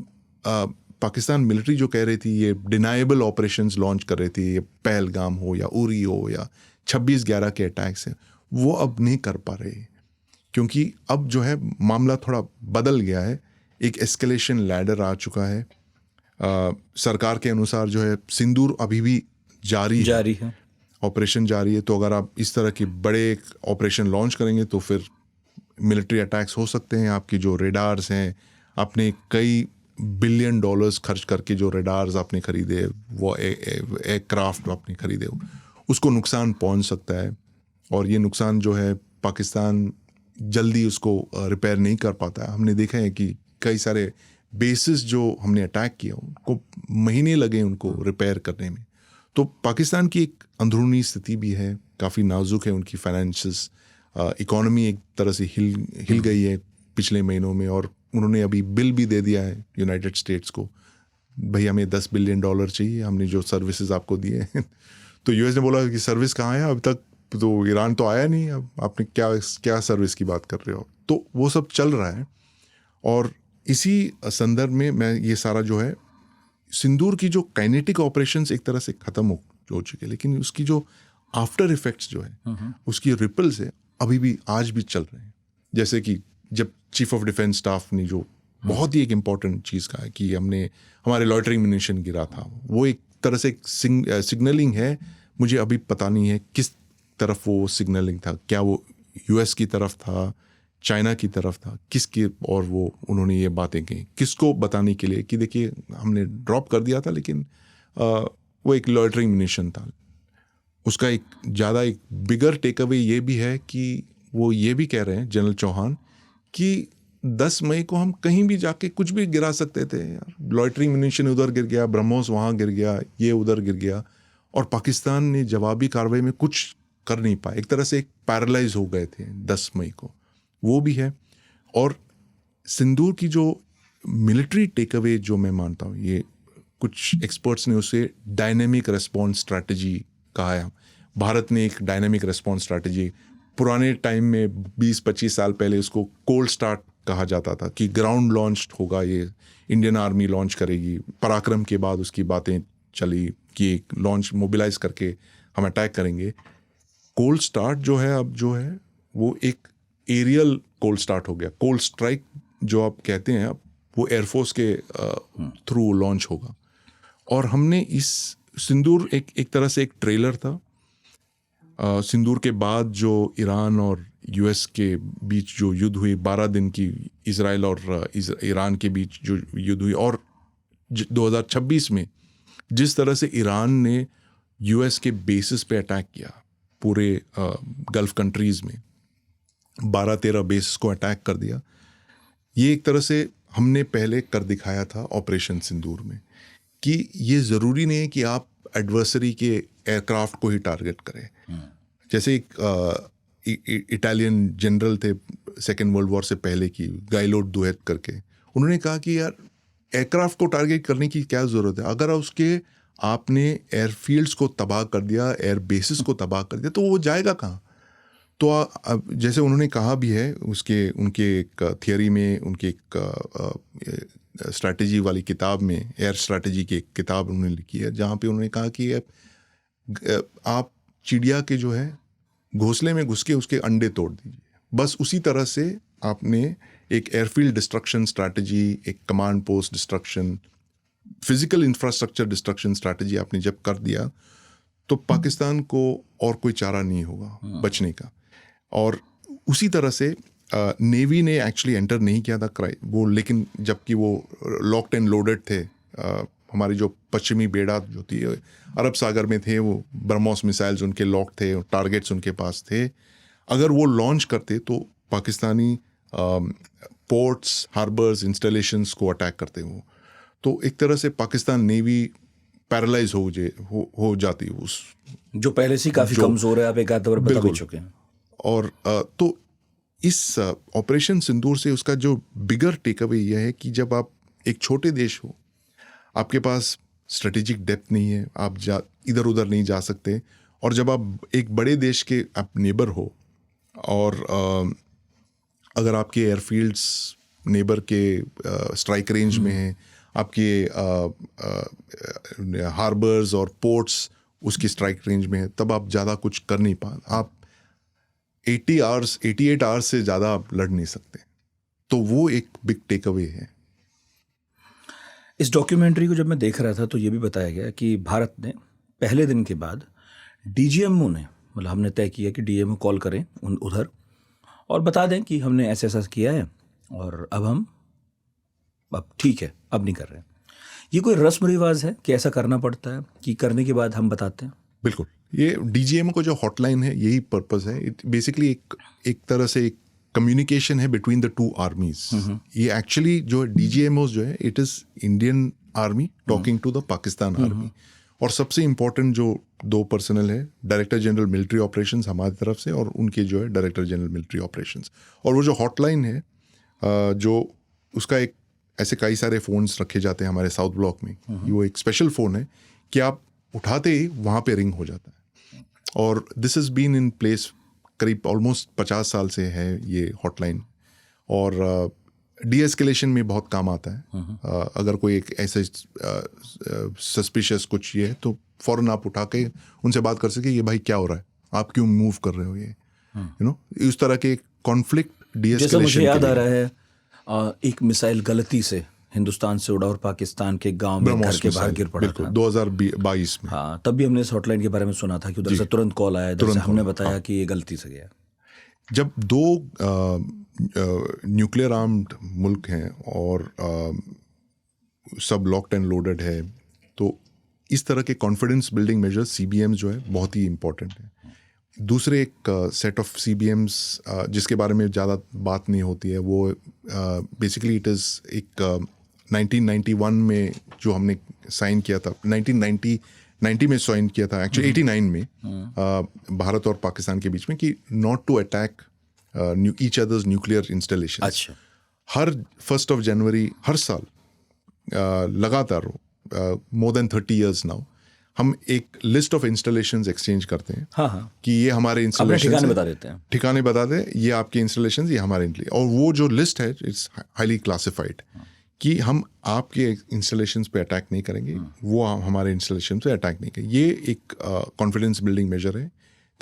पाकिस्तान मिलिट्री जो कह रही थी ये डिनाइबल ऑपरेशंस लॉन्च कर रही थी, ये पहलगाम हो या उरी हो या 26/11 के अटैक्स हैं, वो अब नहीं कर पा रहे, क्योंकि अब जो है मामला थोड़ा बदल गया है। एक एस्केलेशन लैडर आ चुका है। सरकार के अनुसार जो है सिंदूर अभी भी जारी है, ऑपरेशन जारी है। तो अगर आप इस तरह के बड़े ऑपरेशन लॉन्च करेंगे तो फिर मिलिट्री अटैक्स हो सकते हैं। आपकी जो रेडार्स हैं, आपने कई $बिलियन खर्च करके जो रेडार्स आपने खरीदे, वो एयरक्राफ्ट आपने खरीदे, उसको नुकसान पहुंच सकता है। और ये नुकसान जो है पाकिस्तान जल्दी उसको रिपेयर नहीं कर पाता है। हमने देखा है कि कई सारे बेसिस जो हमने अटैक किया उनको महीने लगे उनको रिपेयर करने में। तो पाकिस्तान की एक अंदरूनी स्थिति भी है, काफ़ी नाजुक है उनकी फाइनेंशियस इकोनॉमी, एक तरह से हिल गई है पिछले महीनों में। और उन्होंने अभी बिल भी दे दिया है यूनाइटेड स्टेट्स को, भाई हमें $10 बिलियन चाहिए, हमने जो सर्विसेज आपको दिए तो यूएस ने बोला कि सर्विस कहाँ है, अब तक तो ईरान तो आया नहीं, अब आपने क्या सर्विस की बात कर रहे हो। तो वो सब चल रहा है। और इसी संदर्भ में मैं ये सारा जो है सिंदूर की जो काइनेटिक ऑपरेशंस एक तरह से ख़त्म हो चुके हैं, लेकिन उसकी जो आफ्टर इफेक्ट्स जो है, उसकी रिपल्स है अभी भी आज भी चल रहे हैं। जैसे कि जब चीफ ऑफ डिफेंस स्टाफ ने जो बहुत ही एक इम्पॉर्टेंट चीज़ कहा कि हमने हमारे लॉइटरिंग म्यूनिशन गिरा था, वो एक तरह से सिग्नलिंग है। मुझे अभी पता नहीं है किस तरफ वो सिग्नलिंग था, क्या वो यूएस की तरफ था, चाइना की तरफ था, किसकी, और वो उन्होंने ये बातें कही किसको बताने के लिए कि देखिए हमने ड्रॉप कर दिया था, लेकिन वो एक लॉइटरिंग म्यूनिशन था। उसका एक ज़्यादा एक बिगर टेक अवे ये भी है कि वो ये भी कह रहे हैं जनरल चौहान कि 10 मई को हम कहीं भी जाके कुछ भी गिरा सकते थे यार। लॉइटरिंग म्यूनिशन उधर गिर गया, ब्रह्मोस वहाँ गिर गया, ये उधर गिर गया, और पाकिस्तान ने जवाबी कार्रवाई में कुछ कर नहीं पाए। एक तरह से एक पैरालाइज हो गए थे 10 मई को, वो भी है। और सिंदूर की जो मिलिट्री टेक अवे जो मैं मानता हूँ, ये कुछ एक्सपर्ट्स ने उसे डायनेमिक रेस्पॉन्स स्ट्रैटेजी कहा है। भारत ने एक डायनेमिक रेस्पॉन्स स्ट्रैटेजी, पुराने टाइम में 20-25 साल पहले उसको कोल्ड स्टार्ट कहा जाता था कि ग्राउंड लॉन्च होगा, ये इंडियन आर्मी लॉन्च करेगी। पराक्रम के बाद उसकी बातें चली कि एक लॉन्च मोबिलाइज करके हम अटैक करेंगे। कोल्ड स्टार्ट जो है अब जो है वो एक एरियल कोल्ड स्टार्ट हो गया। कोल्ड स्ट्राइक जो आप कहते हैं अब वो एयरफोर्स के थ्रू लॉन्च होगा। और हमने इस सिंदूर एक तरह से एक ट्रेलर था। सिंदूर के बाद जो ईरान और यूएस के बीच जो युद्ध हुई 12 दिन की, इजराइल और ईरान के बीच जो युद्ध हुई, और 2026 में जिस तरह से ईरान ने यूएस के बेसिस पे अटैक किया, पूरे गल्फ कंट्रीज में 12-13 बेसिस को अटैक कर दिया, ये एक तरह से हमने पहले कर दिखाया था ऑपरेशन सिंदूर में कि ये ज़रूरी नहीं है कि आप एडवर्सरी के एयरक्राफ्ट को ही टारगेट करें। जैसे एक इटालियन जनरल थे सेकेंड वर्ल्ड वॉर से पहले की, गाइलो डुएट करके, उन्होंने कहा कि यार एयरक्राफ्ट को टारगेट करने की क्या ज़रूरत है, अगर उसके आपने एयरफील्ड्स को तबाह कर दिया, एयर बेसिस को तबाह कर दिया, तो वो जाएगा कहाँ। तो जैसे उन्होंने कहा भी है उनके एक थियरी में, उनके एक स्ट्रैटेजी वाली किताब में, एयर स्ट्रैटेजी की एक किताब उन्होंने लिखी है, जहाँ पे उन्होंने कहा कि आप चिड़िया के जो है घोंसले में घुस के उसके अंडे तोड़ दीजिए। बस उसी तरह से आपने एक एयरफील्ड डिस्ट्रक्शन स्ट्रैटेजी, एक command post destruction, physical infrastructure destruction strategy आपने जब कर दिया तो पाकिस्तान को और कोई चारा नहीं होगा बचने का। और उसी तरह से नेवी ने एक्चुअली एंटर नहीं किया था वो, लेकिन जबकि वो लॉक्ड एंड लोडेड थे, हमारी जो पश्चिमी बेड़ा जो थी अरब सागर में थे, वो ब्रह्मोस मिसाइल्स उनके लॉक थे, टारगेट्स उनके पास थे। अगर वो लॉन्च करते तो पाकिस्तानी पोर्ट्स, हार्बर्स, इंस्टॉलेशंस को अटैक करते वो, तो एक तरह से पाकिस्तान नेवी पैरालाइज हो जाती उस, जो पहले से काफ़ी कमज़ोर है, आप एक आध बार बता भी चुके हैं। और तो इस ऑपरेशन सिंदूर से उसका जो बिगर टेक अवे यह है कि जब आप एक छोटे देश हो, आपके पास स्ट्रेटेजिक डेप्थ नहीं है, आप इधर उधर नहीं जा सकते, और जब आप एक बड़े देश के आप नेबर हो और अगर आपके एयरफील्ड्स नेबर के स्ट्राइक रेंज में हैं, आपके हार्बर्स और पोर्ट्स उसकी स्ट्राइक रेंज में है, तब आप ज़्यादा कुछ कर नहीं आप 88 आवर्स से ज़्यादा आप लड़ नहीं सकते। तो वो एक बिग टेक अवे है। इस डॉक्यूमेंट्री को जब मैं देख रहा था तो ये भी बताया गया कि भारत ने पहले दिन के बाद डीजीएमओ ने, मतलब हमने तय किया कि डीजीएमओ कॉल करें उधर और बता दें कि हमने ऐसा ऐसा किया है और अब ठीक है, अब नहीं कर रहे हैं। ये कोई रस्म रिवाज है कि ऐसा करना पड़ता है कि करने के बाद हम बताते हैं? बिल्कुल, ये डीजीएमओ को जो हॉटलाइन है यही पर्पस है। इट बेसिकली एक तरह से एक कम्युनिकेशन है बिटवीन द टू आर्मीज। ये एक्चुअली जो डीजीएमओ जो है, it is Indian army talking to the Pakistan army. और सबसे इम्पोर्टेंट जो 2 पर्सनल है, डायरेक्टर जनरल मिलिट्री ऑपरेशंस हमारी तरफ से और उनके जो है डायरेक्टर जनरल मिलिट्री ऑपरेशंस। और वो जो हॉटलाइन है, जो उसका एक ऐसे कई सारे फ़ोन्स रखे जाते हैं हमारे साउथ ब्लॉक में, वो एक स्पेशल फ़ोन है कि आप उठाते ही वहाँ पे रिंग हो जाता है। और this is been in place करीब ऑलमोस्ट 50 साल से है ये हॉटलाइन, और डीएस्केलेशन में बहुत काम आता है। अगर कोई एक ऐसे सस्पिशियस कुछ ये है तो फ़ौरन आप उठा के उनसे बात कर सके, ये भाई क्या हो रहा है, आप क्यों मूव कर रहे हो, ये इस तरह के कॉन्फ्लिक्ट डीएस्केलेशन। जैसे मुझे याद आ रहा है एक मिसाइल गलती से हिंदुस्तान से उड़ा और पाकिस्तान के गांव में घर के बाहर गिर पड़ा था 2022 में। हाँ, तब भी हमने इस हॉटलाइन के बारे में सुना था कि उधर से तुरंत कॉल आया, इधर से हमने बताया कि ये गलती से गया। जब 2 न्यूक्लियर आर्म्ड मुल्क हैं और सब लॉक्ड एंड लोडेड है, तो इस तरह के कॉन्फिडेंस बिल्डिंग मेजर्स CBMs जो है बहुत ही इम्पोर्टेंट है। दूसरे एक सेट ऑफ CBMs जिसके बारे में ज़्यादा बात नहीं होती है, वो बेसिकली इट इज़ एक 1991 में जो हमने साइन किया था, 1990 में साइन किया था, एक्चुअली 89 में भारत और पाकिस्तान के बीच में, कि not to attack each others nuclear installation. अच्छा। हर 1 जनवरी हर साल लगातार मोर देन 30 ईयर्स नाउ हम एक लिस्ट ऑफ इंस्टॉलेशंस एक्सचेंज करते हैं। हाँ। कि ये हमारे इंस्टॉलेशन ठिकाने बता देते हैं, ठिकाने बता दें, ये आपके इंस्टॉलेशंस, ये हमारे, और वो जो लिस्ट है इट्स हाईली क्लासिफाइड कि हम आपके इंस्टॉलेशंस पे अटैक नहीं करेंगे, वो हमारे इंस्टॉलेशन पे अटैक नहीं करेंगे। ये एक कॉन्फिडेंस बिल्डिंग मेजर है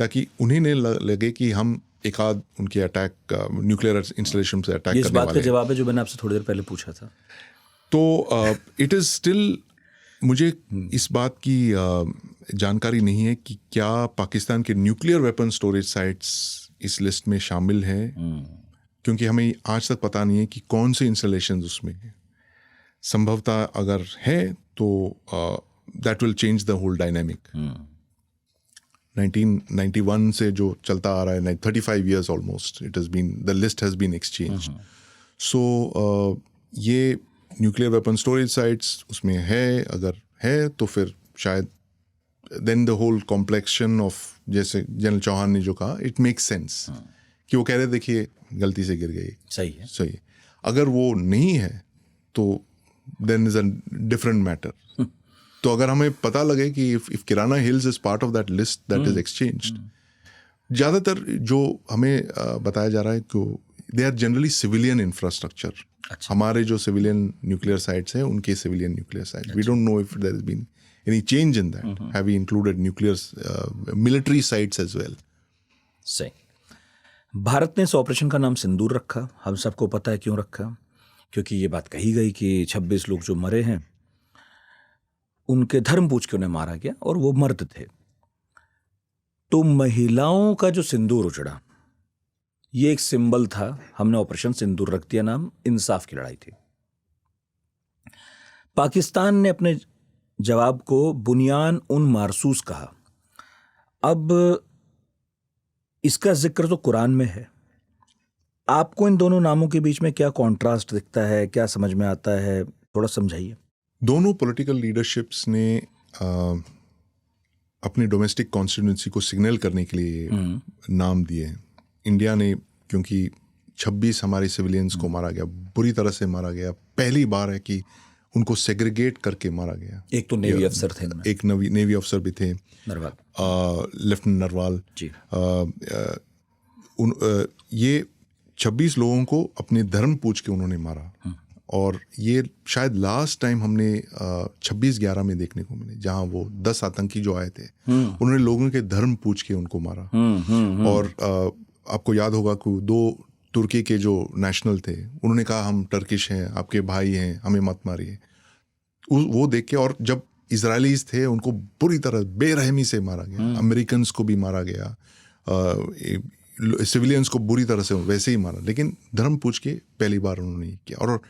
ताकि उन्हें नहीं लगे कि हम एक आध उनके अटैक न्यूक्लियर इंस्टॉलेशन से अटैक ये इस करने बात का वाले हैं। जवाब है जो मैंने आपसे थोड़ी देर पहले पूछा था। तो इट इज़ स्टिल, मुझे इस बात की जानकारी नहीं है कि क्या पाकिस्तान के न्यूक्लियर वेपन स्टोरेज साइट्स इस लिस्ट में शामिल हैं, क्योंकि हमें आज तक पता नहीं है कि कौन से इंस्टॉलेशन उसमें हैं। संभवतः अगर है तो that will change the whole dynamic. 1991 से जो चलता आ रहा है, 35 years almost, it has been, the list has been exchange. So ये न्यूक्लियर वेपन स्टोरेज साइट्स उसमें है, अगर है तो फिर शायद then the whole complexion of, जैसे जनरल चौहान ने जो कहा, इट मेक्स सेंस कि वो कह रहे देखिए गलती से गिर गई, सही है। सही है। अगर वो नहीं है तो then is a different matter. तो अगर हमें पता लगे कि if Kirana hills is part of that list that is exchanged, ज़्यादातर जो हमें बताया जा रहा है कि दे आर जनरली सिविलियन इंफ्रास्ट्रक्चर। हमारे जो सिविलियन न्यूक्लियर साइट्स हैं उनके civilian nuclear site, we don't know if there has been any change in that, have we included nuclear military sites as well. सही। भारत ने इस ऑपरेशन का नाम सिंदूर रखा। हम सबको पता है क्यों रखा, क्योंकि ये बात कही गई कि 26 लोग जो मरे हैं उनके धर्म पूछ के उन्हें मारा गया और वो मर्द थे। तो महिलाओं का जो सिंदूर उजड़ा, ये एक सिंबल था। हमने ऑपरेशन सिंदूर रख दिया नाम, इंसाफ की लड़ाई थी। पाकिस्तान ने अपने जवाब को बुनियान उन मारसूस कहा। अब इसका जिक्र तो कुरान में है। आपको इन दोनों नामों के बीच में क्या कॉन्ट्रास्ट दिखता है, क्या समझ में आता है, थोड़ा समझाइए। दोनों पॉलिटिकल लीडरशिप्स ने अपनी डोमेस्टिक कॉन्स्टिट्यूंसी को सिग्नल करने के लिए नाम दिए हैं। इंडिया ने, क्योंकि 26 हमारे सिविलियंस को मारा गया, बुरी तरह से मारा गया, पहली बार है कि उनको सेग्रीगेट करके मारा गया। एक तो नेवी अफसर थे, एक नेवी अफसर भी थे, नरवाल, लेफ्टिनेंट नरवाल जी। ये 26 लोगों को अपने धर्म पूछ के उन्होंने मारा। और ये शायद लास्ट टाइम हमने 26/11 में देखने को मिले, जहां वो 10 आतंकी जो आए थे, उन्होंने लोगों के धर्म पूछ के उनको मारा। और आपको याद होगा कि 2 तुर्की के जो नेशनल थे, उन्होंने कहा हम टर्किश हैं, आपके भाई हैं, हमें मत मारिए। वो देख के, और जब इजरायलीज थे उनको बुरी तरह बेरहमी से मारा गया, अमेरिकन को भी मारा गया, सिविलियंस को बुरी तरह से वैसे ही मारा, लेकिन धर्म पूछ के पहली बार उन्होंने किया। और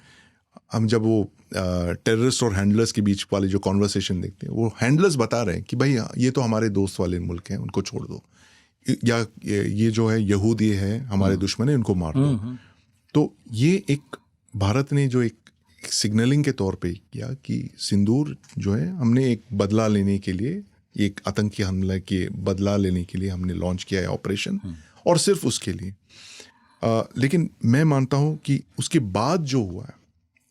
हम जब वो टेररिस्ट और हैंडलर्स के बीच वाले जो कॉन्वर्सेशन देखते हैं, वो हैंडलर्स बता रहे हैं कि भाई ये तो हमारे दोस्त वाले मुल्क हैं, उनको छोड़ दो, या ये जो है यहूदी है, हमारे दुश्मन है, इनको मार दो। तो ये एक भारत ने जो एक सिग्नलिंग के तौर पे किया कि सिंदूर जो है, हमने एक बदला लेने के लिए, एक आतंकी हमला के बदला लेने के लिए हमने लॉन्च किया है ऑपरेशन, और सिर्फ उसके लिए। लेकिन मैं मानता हूँ कि उसके बाद जो हुआ है,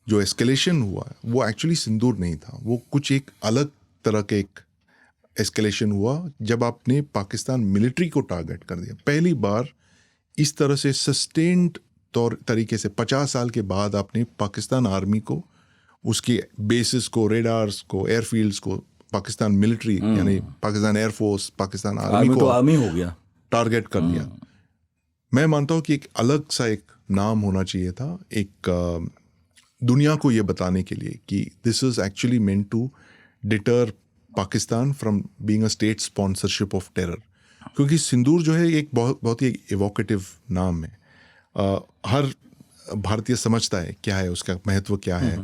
जो एस्केलेशन हुआ है, वो एक्चुअली सिंदूर नहीं था, वो कुछ एक अलग तरह के एक एस्केलेशन हुआ जब आपने पाकिस्तान मिलिट्री को टारगेट कर दिया। पहली बार इस तरह से सस्टेन्ड तरीके से 50 साल के बाद आपने पाकिस्तान आर्मी को, उसके बेसिस को, रेडार्स को, एयरफील्ड्स को, पाकिस्तान मिलिट्री यानी पाकिस्तान एयरफोर्स, पाकिस्तान आर्मी को आर्मी हो गया, टारगेट कर दिया। मैं मानता हूँ कि एक अलग सा एक नाम होना चाहिए था, एक दुनिया को ये बताने के लिए कि this is actually meant to deter Pakistan from being a state sponsorship of terror. क्योंकि सिंदूर जो है एक बहुत ही इवोकेटिव नाम है। हर भारतीय समझता है क्या है उसका महत्व क्या है,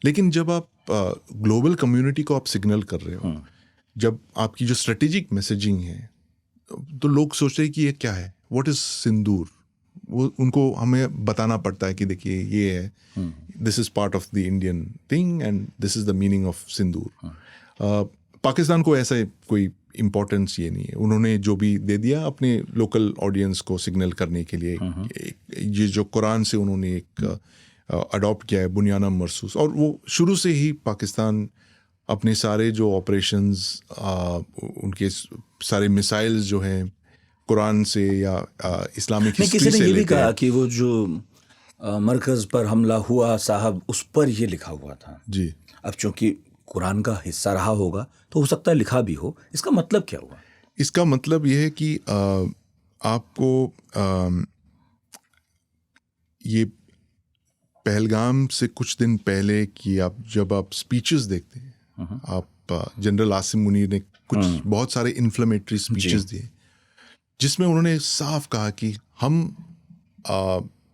लेकिन जब आप ग्लोबल कम्युनिटी को आप सिग्नल कर रहे हो, जब आपकी जो स्ट्रेटेजिक मैसेजिंग है, तो लोग सोचते हैं कि ये क्या है, व्हाट इज सिंदूर। वो उनको हमें बताना पड़ता है कि देखिए ये है, this is part of the Indian thing and this is the meaning of Sindoor. Pakistan को ऐसा कोई इम्पोर्टेंस ये नहीं है, उन्होंने जो भी दे दिया अपने लोकल ऑडियंस को सिग्नल करने के लिए। ये जो कुरान से उन्होंने एक अडॉप्ट किया है, बुनियाना मरसूस, और वो शुरू से ही पाकिस्तान अपने सारे जो ऑपरेशंस, उनके सारे मिसाइल्स जो हैं कुरान से या इस्लामिक हिस्ट्री से लेते हैं। किसी ने ये भी कहा कि वो जो मरकज़ पर हमला हुआ साहब, उस पर ये लिखा हुआ था जी। अब चूंकि कुरान का हिस्सा रहा होगा तो हो सकता है लिखा भी हो, इसका मतलब क्या हुआ? इसका मतलब ये है कि आपको ये पहलगाम से कुछ दिन पहले कि जब आप स्पीचेस देखते हैं, आप जनरल आसिम मुनीर ने कुछ बहुत सारे इन्फ्लेमेटरी स्पीचेस दिए जिसमें उन्होंने साफ कहा कि हम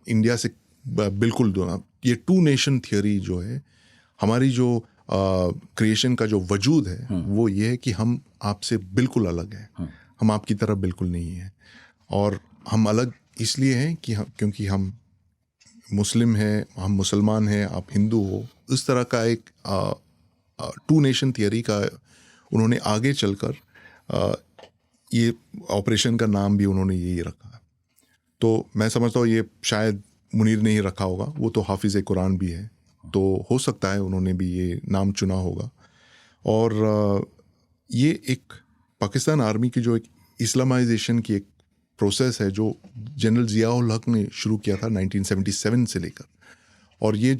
इंडिया से बिल्कुल ये टू नेशन थियोरी जो है, हमारी जो क्रिएशन का जो वजूद है वो ये है कि हम आपसे बिल्कुल अलग हैं, हम आपकी तरह बिल्कुल नहीं हैं। और हम अलग इसलिए हैं कि क्योंकि हम मुस्लिम हैं, हम मुसलमान हैं, आप हिंदू हो। इस तरह का एक टू नेशन थियोरी का उन्होंने आगे चलकर ये ऑपरेशन का नाम भी उन्होंने यही रखा। तो मैं समझता हूँ ये शायद मुनीर ने ही रखा होगा, वो तो हाफिज़ कुरान भी है, तो हो सकता है उन्होंने भी ये नाम चुना होगा। और ये एक पाकिस्तान आर्मी की जो एक इस्लामाइजेशन की एक प्रोसेस है जो जनरल ज़ियाउल हक ने शुरू किया था 1977 से लेकर, और ये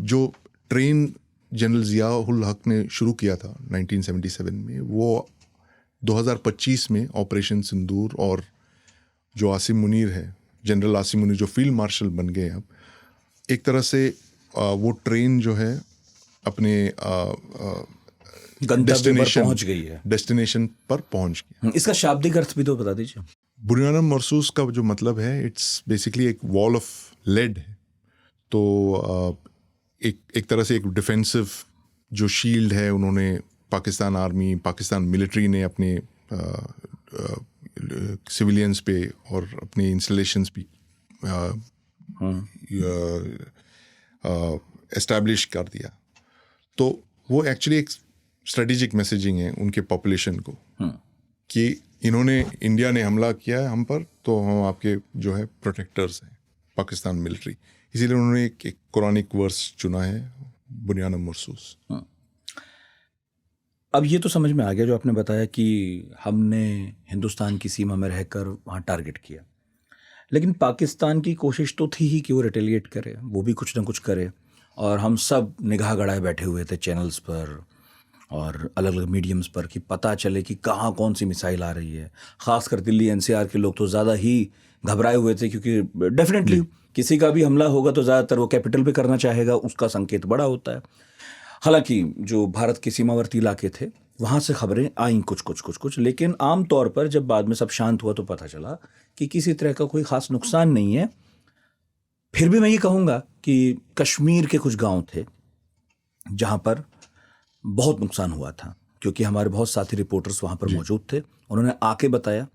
जो ट्रेन जनरल ज़ियाउल हक ने शुरू किया था 1977 में, वो 2025 में ऑपरेशन सिंदूर, और जो आसिम मुनीर है, जनरल आसिम मुनीर जो फील्ड मार्शल बन गए अब, एक तरह से वो ट्रेन जो है अपने गंतव्य पर पहुंच गई है, डेस्टिनेशन पर पहुंच गई। इसका शाब्दिक अर्थ भी तो बता दीजिए। बुनियानम मरसूस का जो मतलब है, इट्स बेसिकली एक वॉल ऑफ लेड है। तो एक तरह से एक डिफेंसिव जो शील्ड है, उन्होंने पाकिस्तान आर्मी, पाकिस्तान मिलिट्री ने अपने सिविलियंस पे और अपने इंस्टॉलेशंस भी एस्टैब्लिश कर दिया। तो वो एक्चुअली एक स्ट्रेटेजिक मैसेजिंग है उनके पॉपुलेशन को कि इन्होंने, इंडिया ने हमला किया है हम पर, तो हम आपके जो है प्रोटेक्टर्स हैं, पाकिस्तान मिलिट्री। इसीलिए उन्होंने एक कुरानिक वर्स चुना है, बुनियानम मरसूस। अब ये तो समझ में आ गया जो आपने बताया कि हमने हिंदुस्तान की सीमा में रहकर वहाँ टारगेट किया, लेकिन पाकिस्तान की कोशिश तो थी ही कि वो रिटेलिएट करे, वो भी कुछ ना कुछ करे, और हम सब निगाह गड़ाए बैठे हुए थे चैनल्स पर और अलग अलग मीडियम्स पर कि पता चले कि कहाँ कौन सी मिसाइल आ रही है। ख़ासकर दिल्ली एनसीआर के लोग तो ज़्यादा ही घबराए हुए थे, क्योंकि डेफिनेटली किसी का भी हमला होगा तो ज़्यादातर वो कैपिटल पे करना चाहेगा, उसका संकेत बड़ा होता है। हालांकि जो भारत के सीमावर्ती इलाके थे वहाँ से खबरें आईं कुछ, लेकिन आम तौर पर जब बाद में सब शांत हुआ तो पता चला कि किसी तरह का कोई ख़ास नुकसान नहीं है। फिर भी मैं ये कहूँगा कि कश्मीर के कुछ गांव थे जहाँ पर बहुत नुकसान हुआ था, क्योंकि हमारे बहुत साथी रिपोर्टर्स वहाँ पर मौजूद थे। उन्होंने आके बताया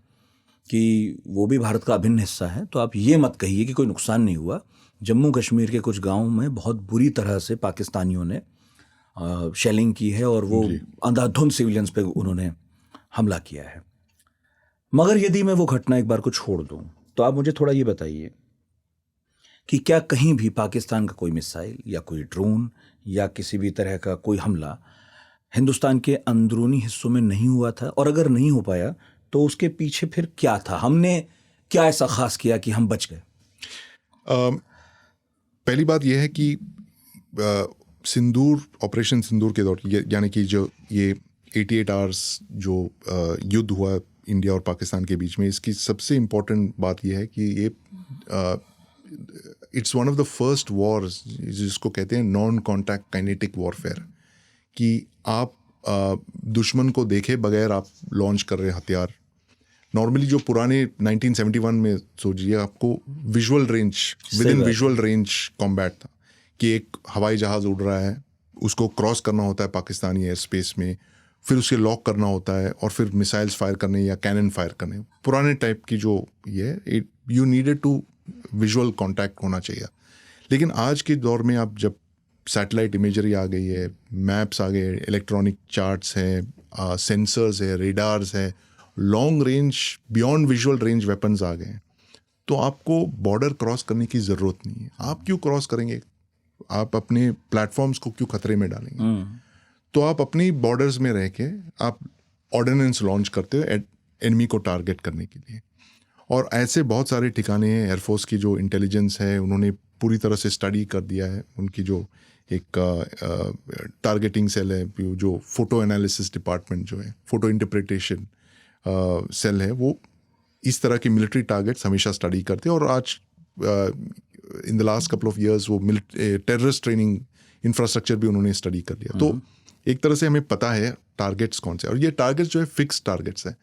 कि वो भी भारत का अभिन्न हिस्सा है, तो आप ये मत कहिए कि कोई नुकसान नहीं हुआ। जम्मू कश्मीर के कुछ गाँव में बहुत बुरी तरह से पाकिस्तानियों ने शेलिंग की है और वो अंधाधुंध सिविलियंस पे उन्होंने हमला किया है। मगर यदि मैं वो घटना एक बार को छोड़ दूं, तो आप मुझे थोड़ा ये बताइए कि क्या कहीं भी पाकिस्तान का कोई मिसाइल या कोई ड्रोन या किसी भी तरह का कोई हमला हिंदुस्तान के अंदरूनी हिस्सों में नहीं हुआ था, और अगर नहीं हो पाया तो उसके पीछे फिर क्या था? हमने क्या ऐसा खास किया कि हम बच गए? पहली बात यह है कि सिंदूर, ऑपरेशन सिंदूर के दौर, यानी कि जो ये 88 आवर्स जो युद्ध हुआ इंडिया और पाकिस्तान के बीच में, इसकी सबसे इम्पोर्टेंट बात यह है कि ये it's one of the first Wars जिसको कहते हैं नॉन कॉन्टैक्ट काइनेटिक वॉरफेयर, कि आप दुश्मन को देखे बगैर आप लॉन्च कर रहे हथियार। नॉर्मली जो पुराने 1971 में सोचिए, आपको visual range, with in visual range combat था कि एक हवाई जहाज़ उड़ रहा है, उसको क्रॉस करना होता है पाकिस्तानी एयर स्पेस में, फिर उसे लॉक करना होता है और फिर मिसाइल्स फायर करने या कैनन फायर करने। पुराने टाइप की जो ये you needed to visual contact होना चाहिए। लेकिन आज के दौर में आप जब सैटेलाइट इमेजरी आ गई है, मैप्स आ गए, इलेक्ट्रॉनिक चार्ट्स हैं, सेंसर्स है, रेडार्स है, long range beyond visual range weapons आ गए हैं, तो आपको बॉर्डर क्रॉस करने की ज़रूरत नहीं है। आप क्यों क्रॉस करेंगे? आप अपने प्लेटफॉर्म्स को क्यों खतरे में डालेंगे? तो आप अपनी बॉर्डर्स में रह के आप ऑर्डिनेंस लॉन्च करते हो एनिमी को टारगेट करने के लिए। और ऐसे बहुत सारे ठिकाने हैं। एयरफोर्स की जो इंटेलिजेंस है उन्होंने पूरी तरह से स्टडी कर दिया है। उनकी जो एक टारगेटिंग सेल है, जो फोटो एनालिसिस डिपार्टमेंट जो है, फोटो इंटरप्रिटेशन, सेल है वो इस तरह के मिलिट्री टारगेट्स हमेशा स्टडी करते हैं। और आज in the last couple of years वो टेररिस्ट ट्रेनिंग इंफ्रास्ट्रक्चर भी उन्होंने स्टडी कर लिया। तो एक तरह से हमें पता है टारगेट्स कौन से, और ये टारगेट्स जो है फिक्स टारगेट्स हैं।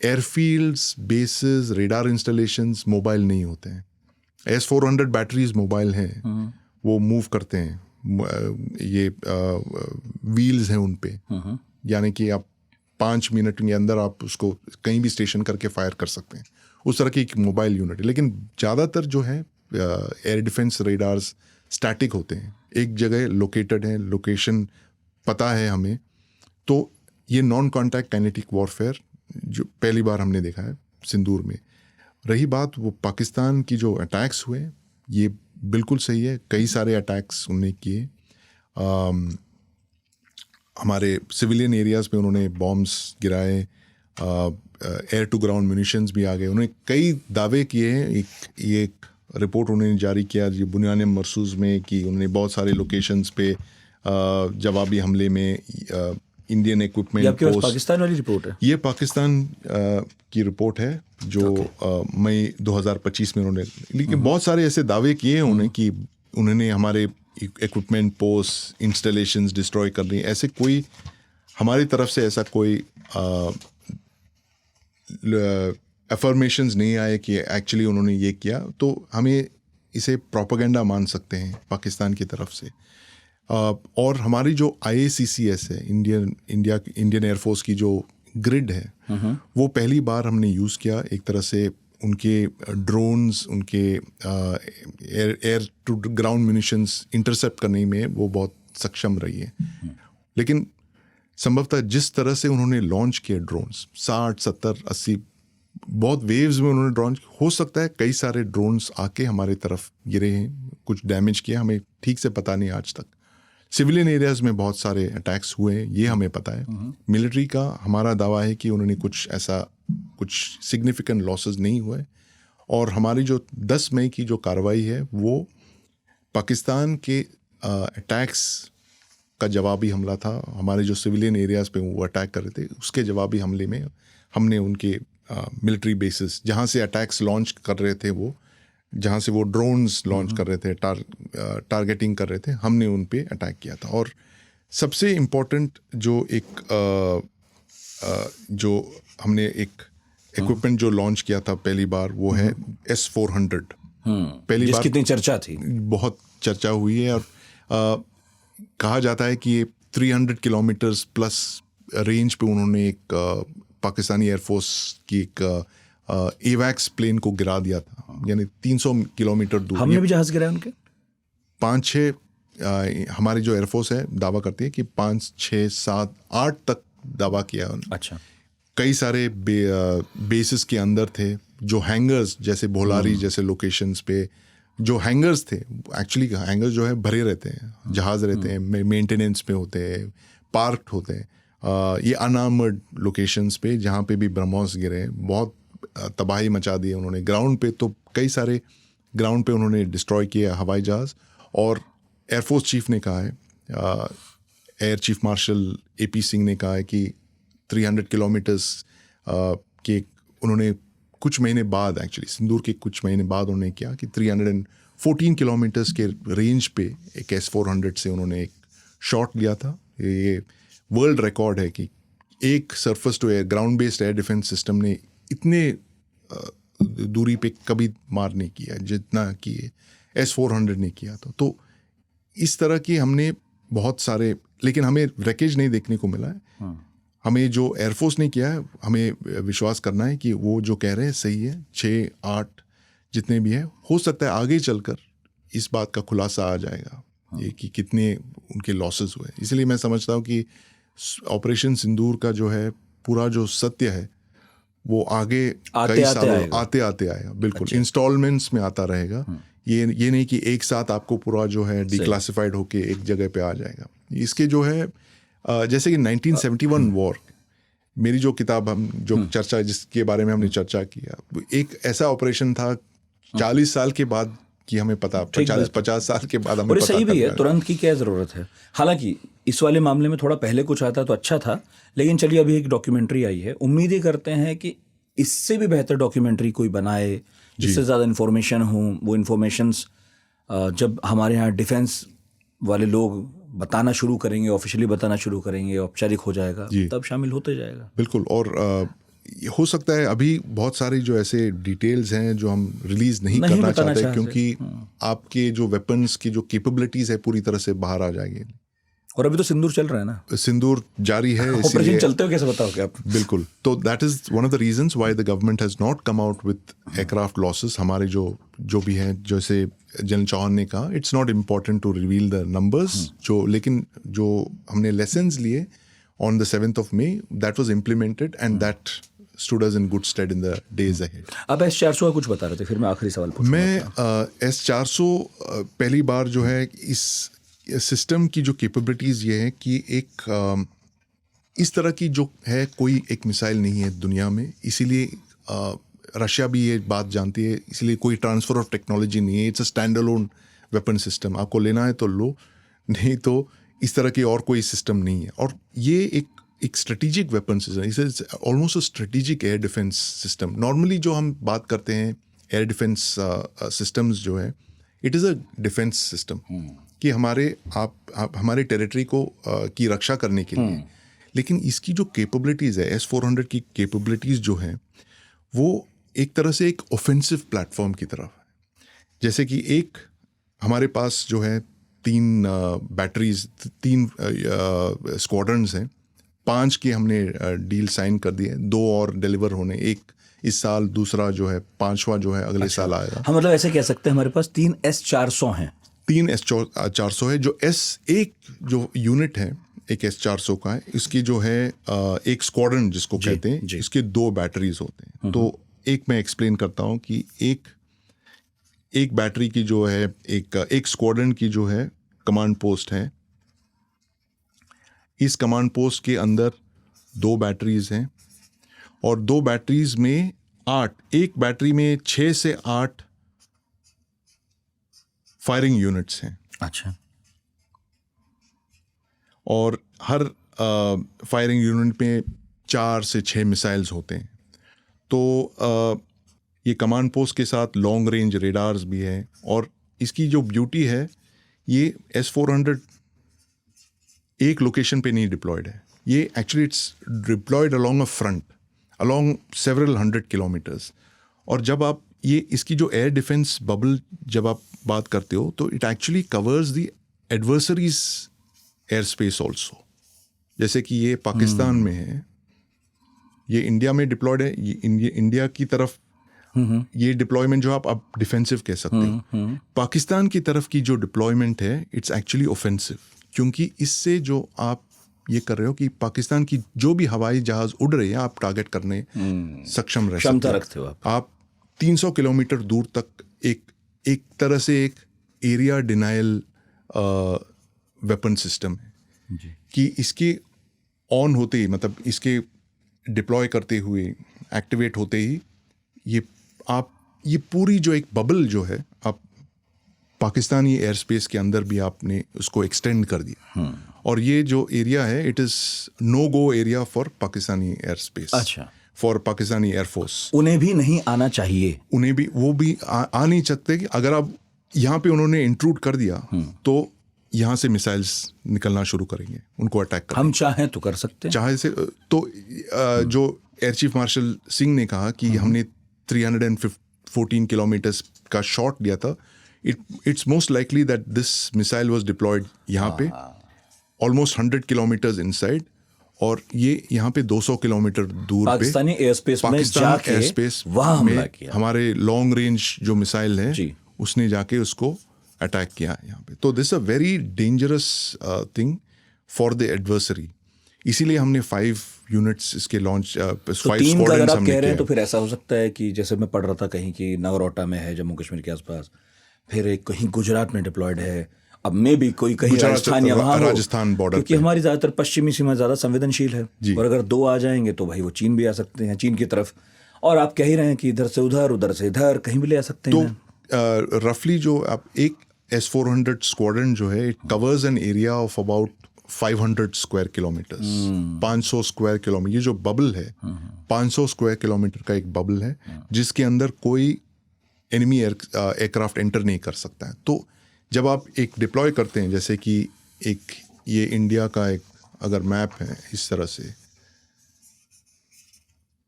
Airfields, basis, radar installations mobile नहीं होते हैं। S-400 बैटरीज मोबाइल हैं, वो मूव करते हैं, ये व्हील्स हैं उन पे, यानी कि आप 5 मिनट के अंदर आप उसको कहीं भी स्टेशन करके फायर कर सकते हैं। उस तरह की एक मोबाइल यूनिट है। लेकिन ज़्यादातर जो है एयर डिफेंस रेडार्स स्टैटिक होते हैं, एक जगह लोकेटेड है, लोकेशन पता है हमें। तो ये नॉन कॉन्टैक्ट काइनेटिक वॉरफेयर जो पहली बार हमने देखा है सिंदूर में। रही बात वो पाकिस्तान की जो अटैक्स हुए, ये बिल्कुल सही है, कई सारे अटैक्स उन्होंने किए। हमारे सिविलियन एरियाज़ पे उन्होंने बॉम्ब्स गिराए, एयर टू ग्राउंड म्यूनिशंस भी आ गए। उन्होंने कई दावे किए हैं। एक रिपोर्ट उन्होंने जारी किया ये बुनियान मरसूज़ में कि उन्होंने बहुत सारे लोकेशंस पे जवाबी हमले में इंडियन इक्विपमेंट। ये आपके पास पाकिस्तान वाली रिपोर्ट है? ये पाकिस्तान की रिपोर्ट है जो मई 2025 में उन्होंने, लेकिन बहुत सारे ऐसे दावे किए हैं उन्हें कि उन्होंने हमारे इक्विपमेंट, पोस्ट, इंस्टॉलेशंस डिस्ट्रॉय कर दी। ऐसे कोई हमारी तरफ से ऐसा कोई अफर्मेशंस नहीं आए कि एक्चुअली उन्होंने ये किया। तो हमें इसे प्रोपेगेंडा मान सकते हैं पाकिस्तान की तरफ से। और हमारी जो IACCS है, इंडियन एयरफोर्स की जो ग्रिड है, वो पहली बार हमने यूज़ किया। एक तरह से उनके ड्रोन्स, उनके air to ground munitions intercept करने में वो बहुत सक्षम रही है। लेकिन संभवतः जिस तरह से उन्होंने लॉन्च किए ड्रोन्स, 60, 70, 80 बहुत वेव्स में उन्होंने लॉन्च, हो सकता है कई सारे ड्रोन्स आके हमारे तरफ गिरे हैं, कुछ डैमेज किया, हमें ठीक से पता नहीं आज तक। सिविलियन एरियाज़ में बहुत सारे अटैक्स हुए हैं, ये हमें पता है। मिलिट्री का हमारा दावा है कि उन्होंने कुछ सिग्निफिकेंट लॉसेस नहीं हुए। और हमारी जो 10 मई की जो कार्रवाई है वो पाकिस्तान के अटैक्स का जवाबी हमला था। हमारे जो सिविलियन एरियाज़ पे वो अटैक कर रहे थे, उसके जवाबी हमले में हमने उनके मिलिट्री बेसिस जहाँ से अटैक्स लॉन्च कर रहे थे, वो जहाँ से वो ड्रोन्स लॉन्च कर रहे थे, टारगेटिंग कर रहे थे, हमने उन पे अटैक किया था। और सबसे इम्पोर्टेंट जो जो हमने एक इक्विपमेंट जो लॉन्च किया था पहली बार, वो है S-400। पहली बार कितनी चर्चा थी, बहुत चर्चा हुई है। और कहा जाता है कि ये 300 किलोमीटर्स प्लस रेंज पे उन्होंने एक पाकिस्तानी एयरफोर्स की एक एवैक्स प्लेन को गिरा दिया था, यानी 300 किलोमीटर दूर। हमने भी जहाज गिराया उनके 5-6 हमारी जो एयरफोर्स है दावा करती है कि 5, 6, 7, 8 तक दावा किया उन्होंने। अच्छा। कई सारे बेसिस के अंदर थे, जो हैंगर्स जैसे भोलारी जैसे लोकेशंस पे जो हैंगर्स थे, एक्चुअली हैंगर्स जो है भरे रहते हैं, जहाज रहते हैं, मेंटेनेंस पे होते हैं, पार्क्ड होते हैं। ये अनआर्मर्ड लोकेशंस पे जहाँ पे भी ब्रह्मोस गिरे, बहुत तबाही मचा दी उन्होंने। ग्राउंड पे तो कई सारे ग्राउंड पे उन्होंने डिस्ट्रॉय किए हवाई जहाज़। और एयरफोर्स चीफ ने कहा है, air chief marshal AP Singh ने कहा है कि 300 किलोमीटर्स के उन्होंने कुछ महीने बाद, एक्चुअली सिंदूर के कुछ महीने बाद उन्होंने किया कि 314 किलोमीटर्स के रेंज पे एक S-400 से उन्होंने एक शॉट लिया था। ये वर्ल्ड रिकॉर्ड है कि एक surface to air ground based air defence system ने इतने दूरी पे कभी मार नहीं किया जितना कि S-400 ने किया था। तो इस तरह की हमने बहुत सारे, लेकिन हमें रैकेज नहीं देखने को मिला है। हमें जो एयरफोर्स ने किया है, हमें विश्वास करना है कि वो जो कह रहे हैं सही है। 6-8 जितने भी हैं, हो सकता है आगे चलकर इस बात का खुलासा आ जाएगा ये कि कितने उनके लॉसेस हुए। इसलिए मैं समझता हूँ कि ऑपरेशन सिंदूर का जो है पूरा जो सत्य है वो आगे कई सालों आते आएगा। बिल्कुल। अच्छा। इंस्टॉलमेंट्स में आता रहेगा। ये नहीं कि एक साथ आपको पूरा जो है डिक्लासिफाइड होके एक जगह पे आ जाएगा। इसके जो है जैसे कि 1971 वॉर, मेरी जो किताब हम जो चर्चा जिसके बारे में हमने चर्चा किया, एक ऐसा ऑपरेशन था 40 साल के बाद कि हमें पता ठीक बात 50 साल के बाद हमें और ये पता सही भी चल है, रहा तुरंत की क्या ज़रूरत है। हालांकि इस वाले मामले में थोड़ा पहले कुछ आता तो अच्छा था, लेकिन चलिए अभी एक डॉक्यूमेंट्री आई है, उम्मीद ही करते हैं कि इससे भी बेहतर डॉक्यूमेंट्री कोई बनाए, जिससे ज़्यादा इन्फॉर्मेशन हो। वो इन्फॉर्मेशंस जब हमारे यहाँ डिफेंस वाले लोग बताना शुरू करेंगे, ऑफिशियली बताना शुरू करेंगे, औपचारिक हो जाएगा, तब शामिल होते जाएगा। बिल्कुल। और हो सकता है अभी बहुत सारी जो ऐसे डिटेल्स हैं जो हम रिलीज नहीं करना बताना चाहते, चाहते। क्योंकि आपके जो वेपन्स की जो कैपेबिलिटीज है पूरी तरह से बाहर आ जाएगी। और अभी तो सिंदूर चल रहा है ना, सिंदूर जारी है, ऑपरेशन इसीलिए चलते हो कैसे बताओगे आप? बिल्कुल। तो that is one of the reasons why the government has not come out with aircraft losses. हमारे जो भी हैं, जैसे जनरल चौहान ने कहा, it's not important to reveal the numbers, लेकिन जो हमने लेसन्स लिए on the 7th of May, that was implemented and that stood us in good stead in the days ahead. आप S-400 का कुछ बता रहे थे, फिर मैं आखिरी सवाल पूछूंगा। मैं S-400 पहली बार जो है इस सिस्टम की जो कैपेबिलिटीज़ ये है कि एक इस तरह की जो है कोई एक मिसाइल नहीं है दुनिया में, इसीलिए रशिया भी ये बात जानती है, इसलिए कोई ट्रांसफ़र ऑफ टेक्नोलॉजी नहीं है। It's a stand alone weapon system, आपको लेना है तो लो, नहीं तो इस तरह की और कोई सिस्टम नहीं है। और ये एक strategic weapon system, it's almost a strategic air defence system. Normally जो हम बात करते हैं एयर डिफेंस सिस्टम्स जो है, it is a defence system कि हमारे टेरिटरी को की रक्षा करने के लिए। लेकिन इसकी जो कैपेबिलिटीज़ है, S-400 की कैपेबिलिटीज़ जो है, वो एक तरह से एक ऑफेंसिव प्लेटफॉर्म की तरफ है। जैसे कि एक हमारे पास जो है 3 बैटरीज, 3 स्क्वाड्रन्स हैं, 5 की हमने डील साइन कर दी है, 2 और डिलीवर होने, एक इस साल, दूसरा जो है 5वां जो है अगले साल आएगा। हम मतलब ऐसे कह सकते हैं हमारे पास 3 S-400 हैं। 3 S-400 है। जो एक जो यूनिट है एक S-400 का है, इसकी जो है एक स्क्वाड्रन जिसको कहते हैं, इसके 2 बैटरीज होते हैं। तो एक मैं एक्सप्लेन करता हूँ कि एक बैटरी की जो है एक स्क्वाड्रन की जो है कमांड पोस्ट है। इस कमांड पोस्ट के अंदर 2 बैटरीज हैं और 2 बैटरीज में 8, एक बैटरी में 6 से 8 फायरिंग यूनिट्स हैं। अच्छा। और हर फायरिंग यूनिट में 4 से 6 मिसाइल्स होते हैं। तो ये कमांड पोस्ट के साथ लॉन्ग रेंज रेडार्स भी है। और इसकी जो ब्यूटी है, ये S-400 एक लोकेशन पे नहीं डिप्लॉयड है, ये actually it's deployed along a front, along several 100 kilometres. और जब आप इसकी जो एयर डिफेंस बबल जब आप बात करते हो, तो it actually covers the adversaries air space also. जैसे कि ये पाकिस्तान में है, ये इंडिया में डिप्लॉयड है, ये इंडिया की तरफ ये डिप्लॉयमेंट जो आप डिफेंसिव कह सकते हो। पाकिस्तान की तरफ की जो डिप्लॉयमेंट है, इट्स एक्चुअली ऑफेंसिव, क्योंकि इससे जो आप ये कर रहे हो कि पाकिस्तान की जो भी हवाई जहाज उड़ रही है, आप टारगेट करने सक्षम रह सकते हो, रखते हो आप 300 किलोमीटर दूर तक एक तरह से एक एरिया डिनायल वेपन सिस्टम है कि इसके ऑन होते ही, मतलब इसके डिप्लॉय करते हुए, एक्टिवेट होते ही, ये पूरी जो एक बबल जो है, आप पाकिस्तानी एयर स्पेस के अंदर भी आपने उसको एक्सटेंड कर दिया। और ये जो एरिया है, it is no go area for Pakistani air space. अच्छा। For Pakistani air force. उन्हें भी नहीं आना चाहिए, उन्हें भी, वो भी आ नहीं सकते कि अगर आप यहाँ पे उन्होंने इंट्रूड कर दिया तो यहाँ से मिसाइल्स निकलना शुरू करेंगे, उनको अटैक करेंगे। हम चाहें तो कर सकते हैं, चाहे से तो जो एयर चीफ मार्शल सिंह ने कहा कि हमने 314 किलोमीटर्स का शॉट दिया था, it's most likely that this missile was deployed यहाँ पे ऑलमोस्ट 100 किलोमीटर्स इनसाइड, और ये यहाँ पे 200 किलोमीटर दूर पाकिस्तानी एयर स्पेस में जाके एयर स्पेस वहाँ हमला किया। हमारे लॉन्ग रेंज जो मिसाइल है, उसने जाके उसको अटैक किया यहाँ पे। तो this a very dangerous thing for the adversary. इसीलिए हमने 5 यूनिट्स इसके लॉन्च, 5 स्क्वाड्रन्स हमने कह रहे हैं। तो फिर ऐसा हो सकता है कि जैसे मैं पढ़ रहा था कहीं कि नगरोटा में है, जम्मू कश्मीर के आसपास, फिर एक कहीं गुजरात में डिप्लॉयड है, अब में भी कोई कहीं राजस्थान या वहाँ राजस्थान बॉर्डर, क्योंकि हमारी ज़्यादातर पश्चिमी सीमा ज़्यादा संवेदनशील है। और अगर 2 आ जाएंगे तो भाई वो चीन भी आ सकते हैं, चीन की तरफ। और आप कह ही रहे हैं कि इधर से उधर, उधर से इधर, कहीं भी ले आ सकते हैं। तो रफली जो आप एक S-400 स्क्वाड्रन जो है, it covers an area of about 500 square kilometres, 500 square kilometre. ये जो बबल है 500 स्क्वायर किलोमीटर का एक बबल है जिसके अंदर कोई एनिमी एयरक्राफ्ट एंटर नहीं कर सकता है। तो जब आप एक डिप्लॉय करते हैं, जैसे कि एक ये इंडिया का एक अगर मैप है इस तरह से,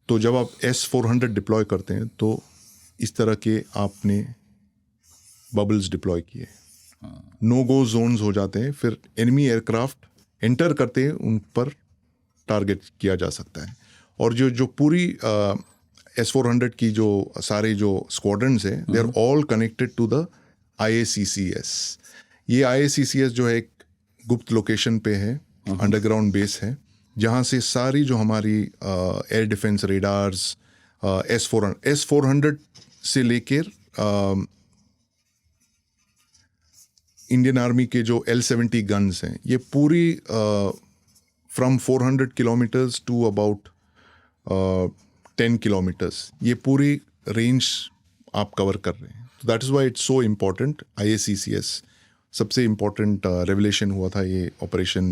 तो जब आप S-400 डिप्लॉय करते हैं तो इस तरह के आपने बबल्स डिप्लॉय किए, नो गो जोन्स हो जाते हैं, फिर एनिमी एयरक्राफ्ट एंटर करते हैं उन पर टारगेट किया जा सकता है। और जो पूरी S-400 की जो सारे जो स्क्वाड्रन्स हैं, they are all connected to the IACCS। ये IACCS जो है एक गुप्त लोकेशन पे है, अंडरग्राउंड बेस है, जहाँ से सारी जो हमारी एयर डिफेंस रेडार्स S-400 से लेकर इंडियन आर्मी के जो L-70 गन्स हैं, ये पूरी from 400 kilometres to about 10 kilometres, ये पूरी रेंज आप कवर कर रहे हैं। तो that is why it's so important. IACCS सबसे इम्पोर्टेंट रेवलेशन हुआ था ये ऑपरेशन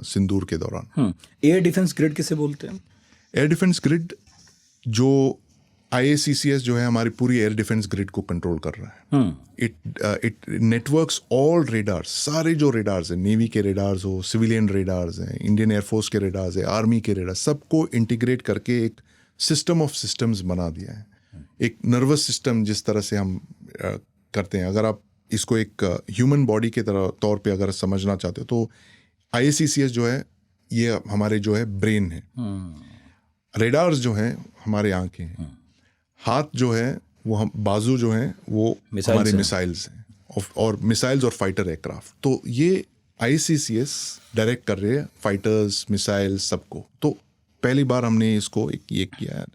सिंदूर के दौरान। एयर डिफेंस ग्रिड किसे बोलते हैं? एयर डिफेंस ग्रिड जो IACCS जो है हमारी पूरी एयर डिफेंस ग्रिड को कंट्रोल कर रहा है। इट नेटवर्क्स ऑल रेडार्स, सारे जो रेडार्स हैं, नेवी के रेडार्स हो, सिविलियन रेडार्स हैं, इंडियन एयरफोर्स के रेडार्स हैं, आर्मी के रेडार्स, सबको इंटीग्रेट करके एक सिस्टम ऑफ सिस्टम्स बना दिया है। एक नर्वस सिस्टम जिस तरह से हम करते हैं, अगर आप इसको एक ह्यूमन बॉडी के तौर पे अगर समझना चाहते हो तो IACCS जो है ये हमारे जो है ब्रेन है, रेडार्स जो हैं हमारे आंखें हैं, हाथ जो है वो हम बाजू जो हैं वो हमारे मिसाइल्स हैं, और मिसाइल्स और फाइटर एयरक्राफ्ट। तो ये IACCS डायरेक्ट कर रहे हैं फाइटर्स, मिसाइल्स, सबको। तो पहली बार हमने इसको ये किया है,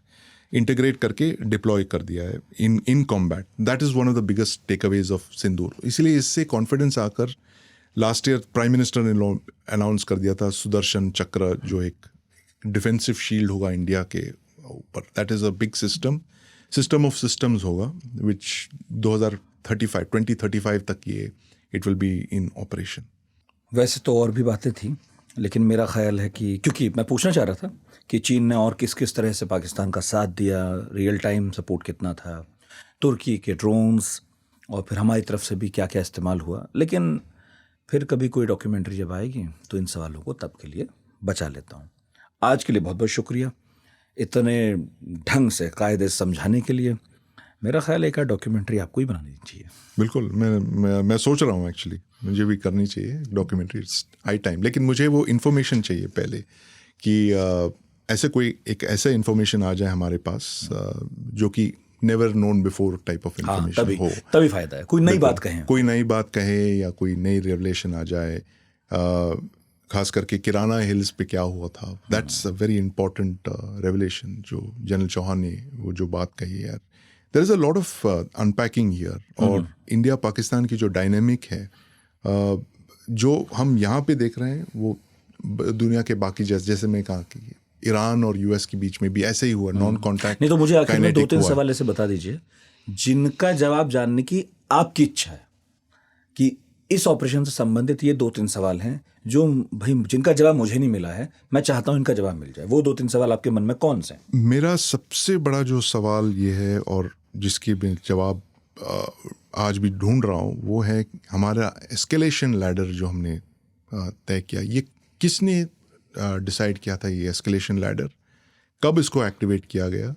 इंटीग्रेट करके डिप्लॉय कर दिया है in combat. That is one of the biggest takeaways of Sindoor. इसलिए इससे कॉन्फिडेंस आकर लास्ट ईयर प्राइम मिनिस्टर ने अनाउंस कर दिया था सुदर्शन चक्र, जो एक डिफेंसिव शील्ड होगा इंडिया के ऊपर। That is a big system of systems होगा, विच 2035 तक ये it will be in operation. वैसे तो और भी बातें थी, लेकिन मेरा ख्याल है कि क्योंकि मैं पूछना चाह रहा था कि चीन ने और किस किस तरह से पाकिस्तान का साथ दिया, रियल टाइम सपोर्ट कितना था, तुर्की के ड्रोन्स, और फिर हमारी तरफ से भी क्या क्या इस्तेमाल हुआ। लेकिन फिर कभी कोई डॉक्यूमेंट्री जब आएगी तो इन सवालों को तब के लिए बचा लेता हूँ। आज के लिए बहुत बहुत शुक्रिया, इतने ढंग से कायदे समझाने के लिए। मेरा ख्याल है एक डॉक्यूमेंट्री आपको ही बनानी चाहिए। बिल्कुल, मैं सोच रहा हूँ, एक्चुअली मुझे भी करनी चाहिए डॉक्यूमेंट्री, इट्स हाई टाइम। लेकिन मुझे वो इन्फॉर्मेशन चाहिए पहले कि ऐसे कोई एक ऐसा इन्फॉर्मेशन आ जाए हमारे पास जो कि never known before type of information हो, तभी फायदा है। कोई नई बात कहें, कोई नई बात कहे या कोई नई रेवलेशन आ जाए, खास करके किराना हिल्स पे क्या हुआ था। That's a very important revelation जो जनरल चौहान ने वो जो बात कही है। There is a lot of unpacking here. और इंडिया पाकिस्तान की जो डायनेमिक है, जो हम यहाँ पे देख रहे हैं, वो दुनिया के बाकी जैसे मैं कहा कि ईरान और US के बीच में भी ऐसे ही हुआ, नॉन कॉन्टैक्ट। नहीं तो मुझे आखिर में 2-3 सवाल ऐसे बता दीजिए जिनका जवाब जानने की आपकी इच्छा है, कि इस ऑपरेशन से संबंधित ये 2-3 सवाल हैं जो भाई जिनका जवाब मुझे नहीं मिला है, मैं चाहता हूं इनका जवाब मिल जाए। वो 2-3 सवाल आपके मन में कौन से हैं? मेरा सबसे बड़ा जो सवाल ये है, और जिसकी मैं जवाब आज भी ढूंढ रहा हूँ, वो है हमारा एस्केलेशन लैडर जो हमने तय किया। ये किसने डिसाइड किया था? ये एस्केलेशन लैडर कब इसको एक्टिवेट किया गया,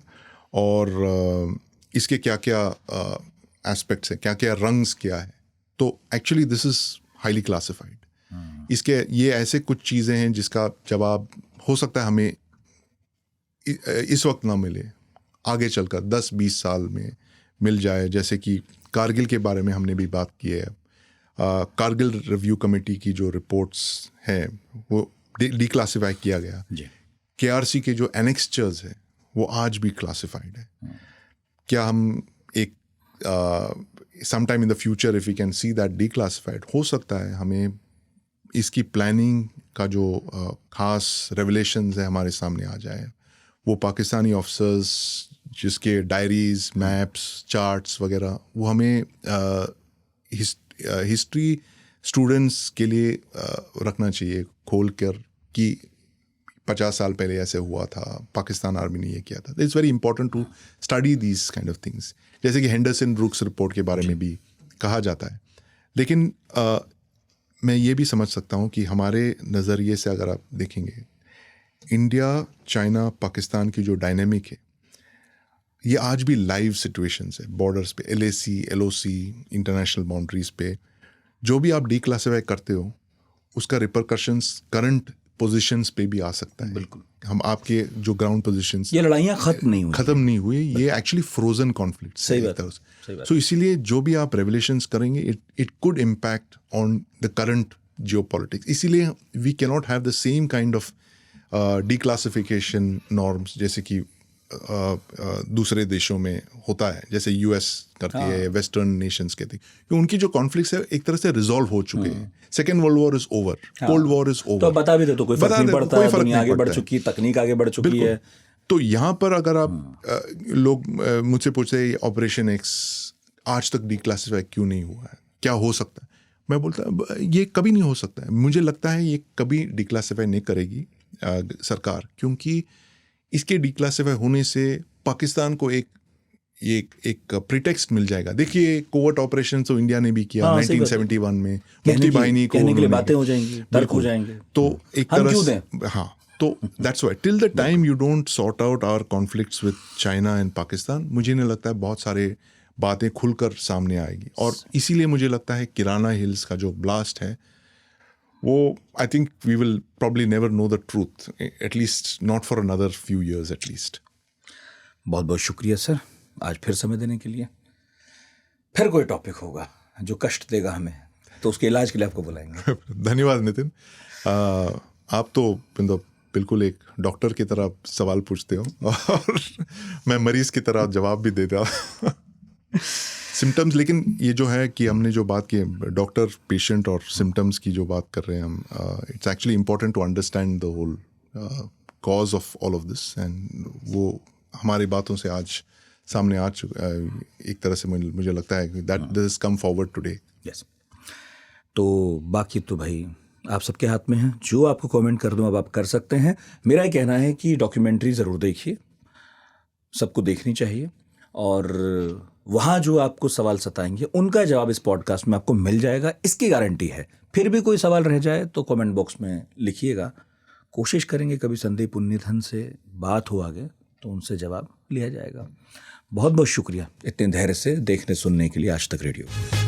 और इसके क्या क्या एस्पेक्ट्स हैं, क्या क्या रंग्स क्या है? तो actually this is highly classified. इसके ये ऐसे कुछ चीज़ें हैं जिसका जवाब हो सकता है हमें इस वक्त ना मिले, आगे चलकर 10-20 साल में मिल जाए। जैसे कि कारगिल के बारे में हमने भी बात की है। कारगिल रिव्यू कमेटी की जो रिपोर्ट्स हैं वो डिक्लासिफाई किया गया। KRC के जो एनेक्स्चर्स है वो आज भी क्लासिफाइड है। क्या हम एक sometime in the future if we can see that declassified, हो सकता है हमें इसकी प्लानिंग का जो खास रेवलेशंस है हमारे सामने आ जाए। वो पाकिस्तानी ऑफिसर्स जिसके डायरीज, मैप्स, चार्ट्स वगैरह वो हमें हिस्ट्री स्टूडेंट्स के लिए रखना चाहिए खोल कर कि 50 साल पहले ऐसे हुआ था, पाकिस्तान आर्मी ने ये किया था. It's very important to study these kind of things. जैसे कि हेंडरसन ब्रुक्स रिपोर्ट के बारे में भी कहा जाता है. लेकिन मैं ये भी समझ सकता हूँ कि हमारे नज़रिए से अगर आप देखेंगे, इंडिया, चाइना, पाकिस्तान की जो डायनेमिक है, ये आज भी लाइव सिचुएशंस है. बॉर्डर्स पे LAC, LOC, इंटरनेशनल बाउंड्रीज पे जो भी आप डिक्लासिफाई करते हो उसका रिपरकशंस करंट पोजीशंस पे भी आ सकता है. बिल्कुल. हम आपके जो ग्राउंड पोजीशंस, ये लड़ाइयाँ खत्म नहीं हुई, ये एक्चुअली फ्रोजन कॉन्फ्लिक्ट. सही बात. सो इसीलिए जो भी आप रेवलेशंस करेंगे it could impact on the current geopolitics. इसीलिए we can not have the same kind of declassification norms जैसे कि दूसरे देशों में होता है, जैसे US करती है, वेस्टर्न नेशंस कहती है, कि उनकी जो कॉन्फ्लिक्ट्स है एक तरह से रिजॉल्व हो चुके हैं. Second world war is over, cold war is over. तो बता भी दे तो कोई फर्क नहीं पड़ता, दुनिया आगे बढ़ चुकी, तकनीक आगे बढ़ चुकी है. तो यहाँ पर अगर आप लोग मुझसे पूछते हैं ऑपरेशन X आज तक डिक्लासिफाई क्यों नहीं हुआ है, क्या हो सकता है, मैं बोलता ये कभी नहीं हो सकता है. मुझे लगता है ये कभी डिक्लासिफाई नहीं करेगी सरकार, क्योंकि इसके डिक्लासिफाई होने से पाकिस्तान को एक प्रिटेक्स्ट मिल जाएगा. देखिए कोवर्ट ऑपरेशन तो इंडिया ने भी किया 1971 में, मुक्ति बाहिनी को कहने के लिए बातें हो जाएंगी, तर्क हो जाएंगे. तो एक तरह से हाँ, तो that's why till the time you don't sort out our conflicts with China and Pakistan, मुझे नहीं लगता है बहुत सारे बातें खुलकर सामने आएगी. और इसीलिए मुझे लगता है किराना हिल्स का जो ब्लास्ट है वो I think we will probably never know the truth, at least not for another few years at least. बहुत बहुत शुक्रिया सर आज फिर समय देने के लिए. फिर कोई टॉपिक होगा जो कष्ट देगा हमें तो उसके इलाज के लिए आपको बुलाएंगे. धन्यवाद नितिन. आप तो बिल्कुल एक डॉक्टर की तरह सवाल पूछते हो और मैं मरीज की तरह जवाब भी देता सिम्टम्स. लेकिन ये जो है कि हमने जो बात की डॉक्टर पेशेंट और सिम्टम्स की जो बात कर रहे हैं हम, it's actually important to understand the whole cause of all of this, and वो हमारी बातों से आज सामने आ चुका. एक तरह से मुझे लगता है that this come forward today. Yes. तो बाकी तो भाई आप सबके हाथ में है, जो आपको कमेंट कर दूं अब आप कर सकते हैं. मेरा ये कहना है कि डॉक्यूमेंट्री ज़रूर देखिए, सबको देखनी चाहिए, और वहाँ जो आपको सवाल सताएंगे उनका जवाब इस पॉडकास्ट में आपको मिल जाएगा, इसकी गारंटी है. फिर भी कोई सवाल रह जाए तो कमेंट बॉक्स में लिखिएगा, कोशिश करेंगे कभी संदीप उन्नीथन से बात हो आगे तो उनसे जवाब लिया जाएगा. बहुत बहुत शुक्रिया इतने धैर्य से देखने सुनने के लिए आज तक रेडियो.